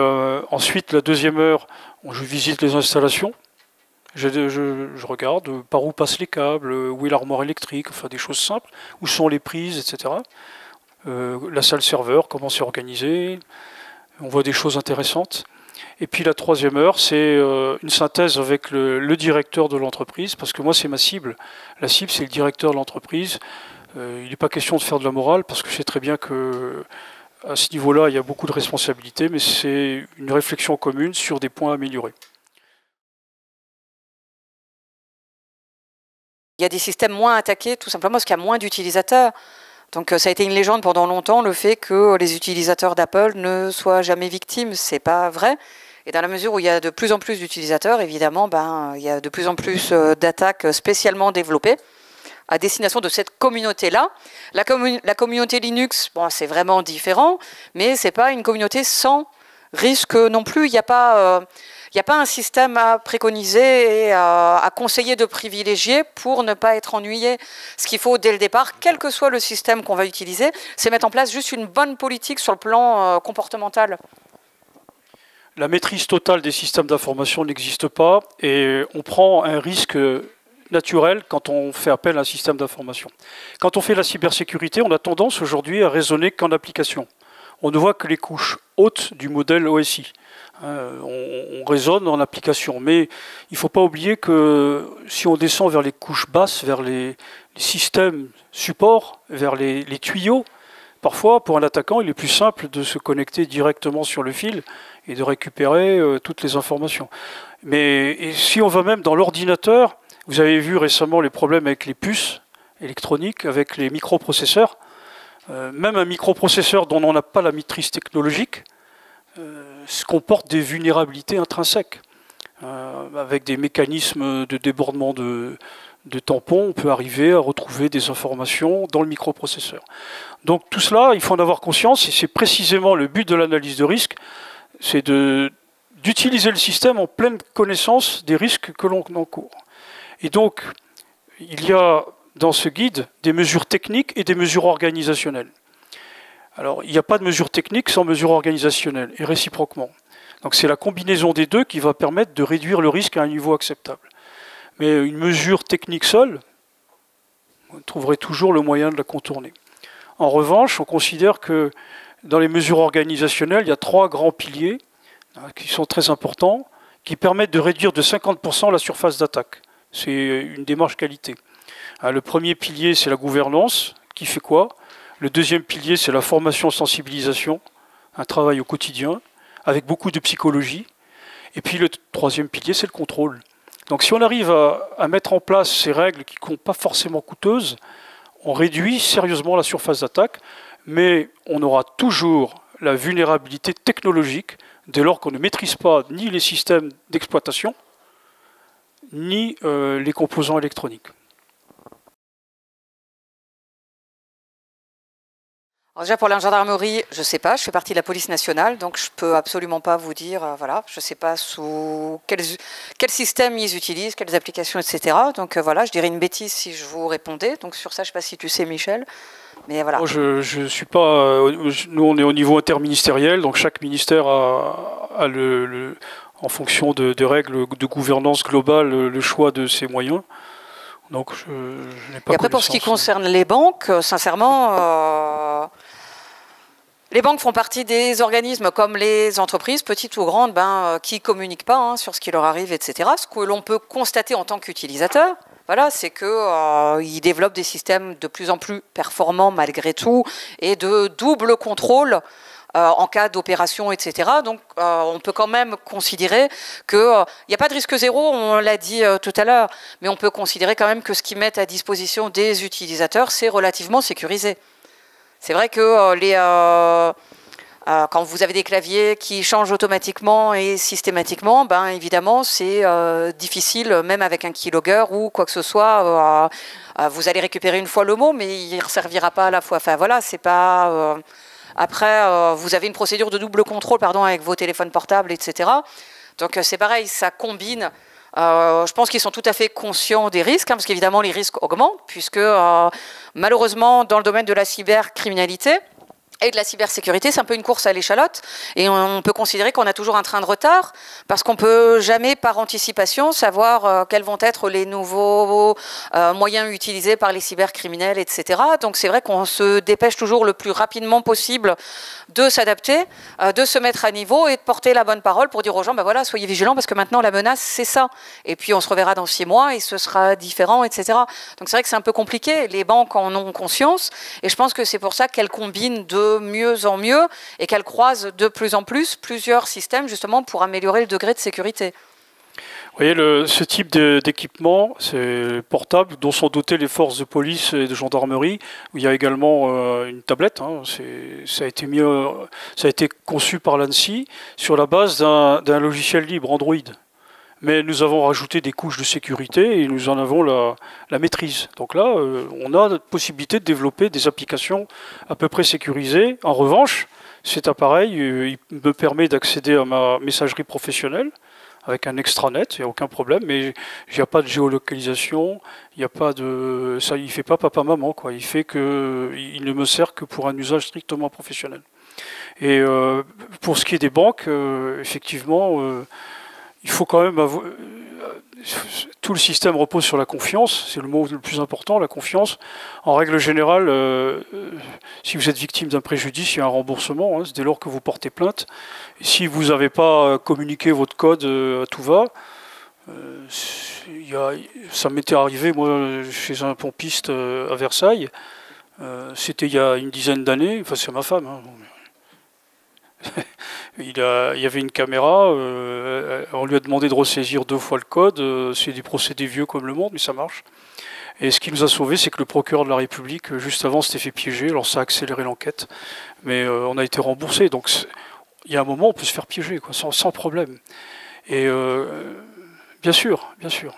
ensuite, la deuxième heure, je visite les installations. Je regarde par où passent les câbles, où est l'armoire électrique, enfin des choses simples, où sont les prises, etc. La salle serveur, comment c'est organisé, on voit des choses intéressantes. Et puis la troisième heure, c'est une synthèse avec le directeur de l'entreprise, parce que moi c'est ma cible. La cible, c'est le directeur de l'entreprise. Il n'est pas question de faire de la morale, parce que je sais très bien que à ce niveau-là, il y a beaucoup de responsabilités, mais c'est une réflexion commune sur des points à améliorer. il y a des systèmes moins attaqués, tout simplement parce qu'il y a moins d'utilisateurs. Donc ça a été une légende pendant longtemps, le fait que les utilisateurs d'Apple ne soient jamais victimes. C'est pas vrai. Et dans la mesure où il y a de plus en plus d'utilisateurs, évidemment, il y a de plus en plus d'attaques spécialement développées à destination de cette communauté-là. La communauté Linux, bon, c'est vraiment différent, mais c'est pas une communauté sans risque non plus. Il n'y a pas un système à préconiser et à conseiller de privilégier pour ne pas être ennuyé. Ce qu'il faut dès le départ, quel que soit le système qu'on va utiliser, c'est mettre en place juste une bonne politique sur le plan comportemental. La maîtrise totale des systèmes d'information n'existe pas et on prend un risque naturel quand on fait appel à un système d'information. Quand on fait la cybersécurité, on a tendance aujourd'hui à raisonner qu'en application. On ne voit que les couches hautes du modèle OSI. On raisonne en application, mais il ne faut pas oublier que si on descend vers les couches basses, vers les systèmes supports, vers les tuyaux, parfois pour un attaquant, il est plus simple de se connecter directement sur le fil et de récupérer toutes les informations. Mais si on va même dans l'ordinateur, vous avez vu récemment les problèmes avec les puces électroniques, avec les microprocesseurs. Même un microprocesseur dont on n'a pas la maîtrise technologique comporte des vulnérabilités intrinsèques. Avec des mécanismes de débordement de tampons, on peut arriver à retrouver des informations dans le microprocesseur. Donc tout cela, il faut en avoir conscience, et c'est précisément le but de l'analyse de risque, c'est d'utiliser le système en pleine connaissance des risques que l'on encourt. Et donc, il y a dans ce guide des mesures techniques et des mesures organisationnelles. Alors, il n'y a pas de mesure technique sans mesure organisationnelle, et réciproquement. Donc c'est la combinaison des deux qui va permettre de réduire le risque à un niveau acceptable. Mais une mesure technique seule, vous trouverez toujours le moyen de la contourner. En revanche, on considère que dans les mesures organisationnelles, il y a 3 grands piliers qui sont très importants, qui permettent de réduire de 50% la surface d'attaque. C'est une démarche qualité. Le premier pilier, c'est la gouvernance, qui fait quoi? Le deuxième pilier, c'est la formation-sensibilisation, un travail au quotidien, avec beaucoup de psychologie. Et puis le troisième pilier, c'est le contrôle. Donc si on arrive à mettre en place ces règles qui ne sont pas forcément coûteuses, on réduit sérieusement la surface d'attaque, mais on aura toujours la vulnérabilité technologique dès lors qu'on ne maîtrise pas ni les systèmes d'exploitation, ni les composants électroniques. Alors déjà pour la gendarmerie, je ne sais pas, je fais partie de la police nationale, donc je ne peux absolument pas vous dire, voilà, je ne sais pas sous quel système ils utilisent, quelles applications, etc. Donc voilà, je dirais une bêtise si je vous répondais, donc sur ça, je ne sais pas si tu sais, Michel, mais voilà. Moi, je suis pas, nous on est au niveau interministériel, donc chaque ministère a en fonction de règles de gouvernance globale, le choix de ses moyens. Donc je n'ai pas. Et après, pour ce qui concerne les banques, sincèrement, les banques font partie des organismes comme les entreprises, petites ou grandes, qui ne communiquent pas sur ce qui leur arrive, etc. Ce que l'on peut constater en tant qu'utilisateur, voilà, c'est qu'ils développent des systèmes de plus en plus performants malgré tout et de double contrôle en cas d'opération, etc. Donc, on peut quand même considérer qu'il n'y a pas de risque zéro, on l'a dit tout à l'heure, mais on peut considérer quand même que ce qu'ils mettent à disposition des utilisateurs, c'est relativement sécurisé. C'est vrai que quand vous avez des claviers qui changent automatiquement et systématiquement, évidemment, c'est difficile, même avec un keylogger ou quoi que ce soit. Vous allez récupérer une fois le mot, mais il ne servira pas à la fois. Enfin, voilà, c'est pas... Après, vous avez une procédure de double contrôle avec vos téléphones portables, etc. Donc, c'est pareil, ça combine. Je pense qu'ils sont tout à fait conscients des risques, parce qu'évidemment, les risques augmentent, puisque malheureusement, dans le domaine de la cybercriminalité et de la cybersécurité, c'est un peu une course à l'échalote. Et on peut considérer qu'on a toujours un train de retard, parce qu'on ne peut jamais, par anticipation, savoir quels vont être les nouveaux moyens utilisés par les cybercriminels, etc. Donc c'est vrai qu'on se dépêche toujours le plus rapidement possible de s'adapter, de se mettre à niveau et de porter la bonne parole pour dire aux gens, voilà, soyez vigilants, parce que maintenant, la menace, c'est ça. Et puis, on se reverra dans 6 mois et ce sera différent, etc. Donc c'est vrai que c'est un peu compliqué. Les banques en ont conscience. Et je pense que c'est pour ça qu'elles combinent de mieux en mieux et qu'elles croisent de plus en plus plusieurs systèmes justement pour améliorer le degré de sécurité. Vous voyez, ce type d'équipement, c'est portable, dont sont dotées les forces de police et de gendarmerie, où il y a également une tablette. Hein, ça a été conçu par l'ANSSI sur la base d'un logiciel libre, Android. Mais nous avons rajouté des couches de sécurité et nous en avons la maîtrise. Donc là, on a la possibilité de développer des applications à peu près sécurisées. En revanche, cet appareil, il me permet d'accéder à ma messagerie professionnelle avec un extranet, il n'y a aucun problème, mais il n'y a pas de géolocalisation, il n'y a pas de, ça, il fait pas papa-maman, quoi. Il fait que, il ne me sert que pour un usage strictement professionnel. Et pour ce qui est des banques, effectivement, il faut quand même avoir, tout le système repose sur la confiance, c'est le mot le plus important, la confiance. En règle générale, si vous êtes victime d'un préjudice, il y a un remboursement, hein, dès lors que vous portez plainte. Et si vous n'avez pas communiqué votre code à tout va, ça m'était arrivé, moi, chez un pompiste à Versailles, c'était il y a une dizaine d'années, enfin c'est ma femme, hein. Il y avait une caméra, on lui a demandé de ressaisir 2 fois le code, c'est des procédés vieux comme le monde, mais ça marche. Et ce qui nous a sauvés, c'est que le procureur de la République, juste avant, s'était fait piéger, alors ça a accéléré l'enquête, mais on a été remboursé, donc il y a un moment, on peut se faire piéger, quoi, sans problème. Et bien sûr, bien sûr.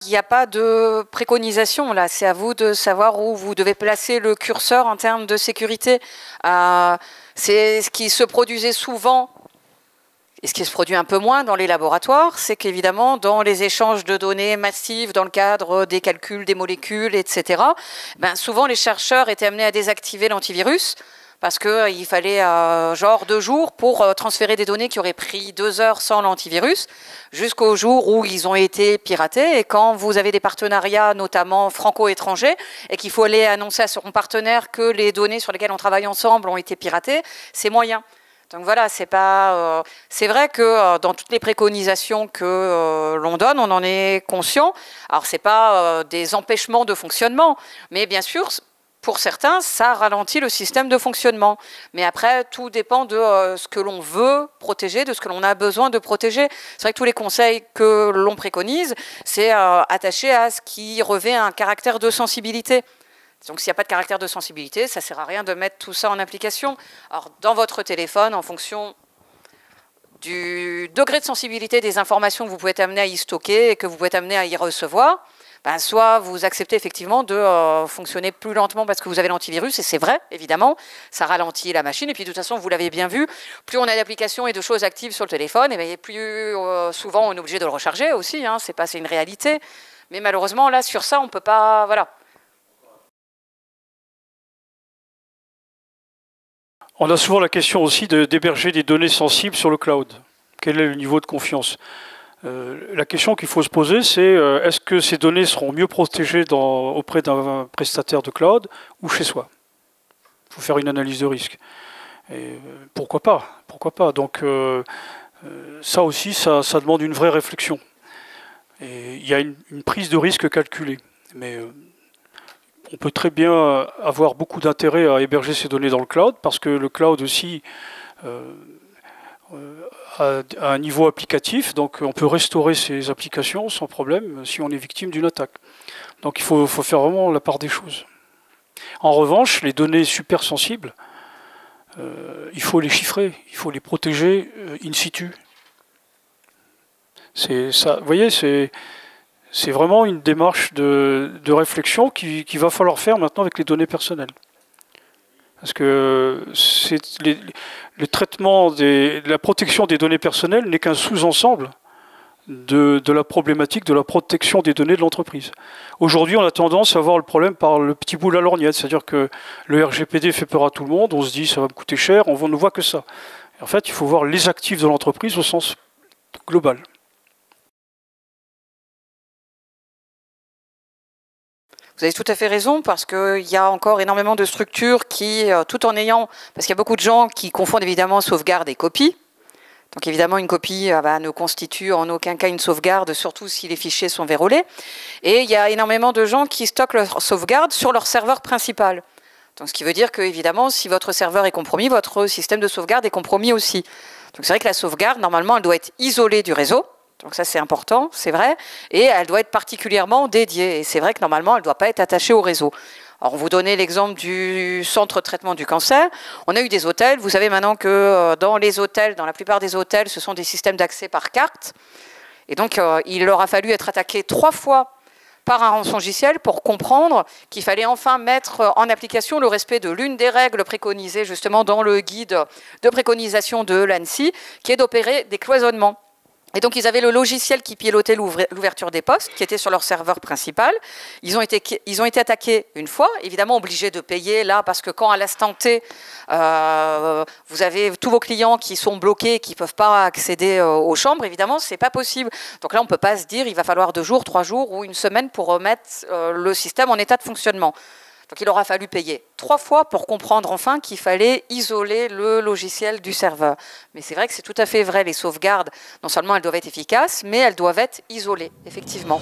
Il n'y a pas de préconisation là, c'est à vous de savoir où vous devez placer le curseur en termes de sécurité. C'est ce qui se produisait souvent et ce qui se produit un peu moins dans les laboratoires, c'est qu'évidemment dans les échanges de données massives dans le cadre des calculs des molécules, etc., souvent les chercheurs étaient amenés à désactiver l'antivirus parce qu'il fallait genre 2 jours pour transférer des données qui auraient pris 2 heures sans l'antivirus, jusqu'au jour où ils ont été piratés. Et quand vous avez des partenariats, notamment franco-étrangers, et qu'il faut aller annoncer à son partenaire que les données sur lesquelles on travaille ensemble ont été piratées, c'est moyen. Donc voilà, c'est vrai que dans toutes les préconisations que l'on donne, on en est conscient. Alors c'est pas des empêchements de fonctionnement, mais bien sûr, pour certains, ça ralentit le système de fonctionnement. Mais après, tout dépend de ce que l'on veut protéger, de ce que l'on a besoin de protéger. C'est vrai que tous les conseils que l'on préconise, c'est attaché à ce qui revêt un caractère de sensibilité. Donc s'il n'y a pas de caractère de sensibilité, ça ne sert à rien de mettre tout ça en application. Alors dans votre téléphone, en fonction du degré de sensibilité des informations que vous pouvez être amené à y stocker et que vous pouvez être amené à y recevoir, soit vous acceptez effectivement de fonctionner plus lentement parce que vous avez l'antivirus, et c'est vrai, évidemment, ça ralentit la machine. Et puis de toute façon, vous l'avez bien vu, plus on a d'applications et de choses actives sur le téléphone, et plus souvent on est obligé de le recharger aussi, hein, c'est une réalité. Mais malheureusement, là, sur ça, on ne peut pas... Voilà. On a souvent la question aussi d'héberger des données sensibles sur le cloud. Quel est le niveau de confiance ? La question qu'il faut se poser, c'est est-ce que ces données seront mieux protégées auprès d'un prestataire de cloud ou chez soi? Il faut faire une analyse de risque. Et pourquoi pas? Pourquoi pas? Donc ça aussi, ça demande une vraie réflexion. Et il y a une prise de risque calculée. Mais on peut très bien avoir beaucoup d'intérêt à héberger ces données dans le cloud, parce que le cloud aussi à un niveau applicatif, donc on peut restaurer ces applications sans problème si on est victime d'une attaque. Donc il faut faire vraiment la part des choses. En revanche, les données super sensibles, il faut les chiffrer, il faut les protéger in situ. Ça, vous voyez, c'est vraiment une démarche de réflexion qu'il va falloir faire maintenant avec les données personnelles. Parce que le traitement la protection des données personnelles n'est qu'un sous-ensemble de la problématique de la protection des données de l'entreprise. Aujourd'hui, on a tendance à voir le problème par le petit bout de la lorgnette, c'est-à-dire que le RGPD fait peur à tout le monde, on se dit ça va me coûter cher, on ne voit que ça. Et en fait, il faut voir les actifs de l'entreprise au sens global. Vous avez tout à fait raison, parce qu'il y a encore énormément de structures qui, tout en ayant... Parce qu'il y a beaucoup de gens qui confondent évidemment sauvegarde et copie. Donc évidemment, une copie ne constitue en aucun cas une sauvegarde, surtout si les fichiers sont vérolés. Et il y a énormément de gens qui stockent leur sauvegarde sur leur serveur principal. Donc ce qui veut dire que, évidemment, si votre serveur est compromis, votre système de sauvegarde est compromis aussi. Donc c'est vrai que la sauvegarde, normalement, elle doit être isolée du réseau. Donc ça, c'est important, c'est vrai. Et elle doit être particulièrement dédiée. Et c'est vrai que normalement, elle ne doit pas être attachée au réseau. Alors, on vous donnait l'exemple du centre de traitement du cancer. On a eu des hôtels. Vous savez maintenant que dans les hôtels, dans la plupart des hôtels, ce sont des systèmes d'accès par carte. Et donc, il leur a fallu être attaqué 3 fois par un rançongiciel pour comprendre qu'il fallait enfin mettre en application le respect de l'une des règles préconisées justement dans le guide de préconisation de l'ANSSI, qui est d'opérer des cloisonnements. Et donc, ils avaient le logiciel qui pilotait l'ouverture des postes, qui était sur leur serveur principal. Ils ont été attaqués une fois, évidemment obligés de payer là, parce que quand à l'instant T, vous avez tous vos clients qui sont bloqués, qui ne peuvent pas accéder aux chambres, évidemment, ce n'est pas possible. Donc là, on ne peut pas se dire il va falloir 2 jours, 3 jours ou une semaine pour remettre le système en état de fonctionnement. Donc il aura fallu payer 3 fois pour comprendre enfin qu'il fallait isoler le logiciel du serveur. Mais c'est vrai que c'est tout à fait vrai, les sauvegardes, non seulement elles doivent être efficaces, mais elles doivent être isolées, effectivement.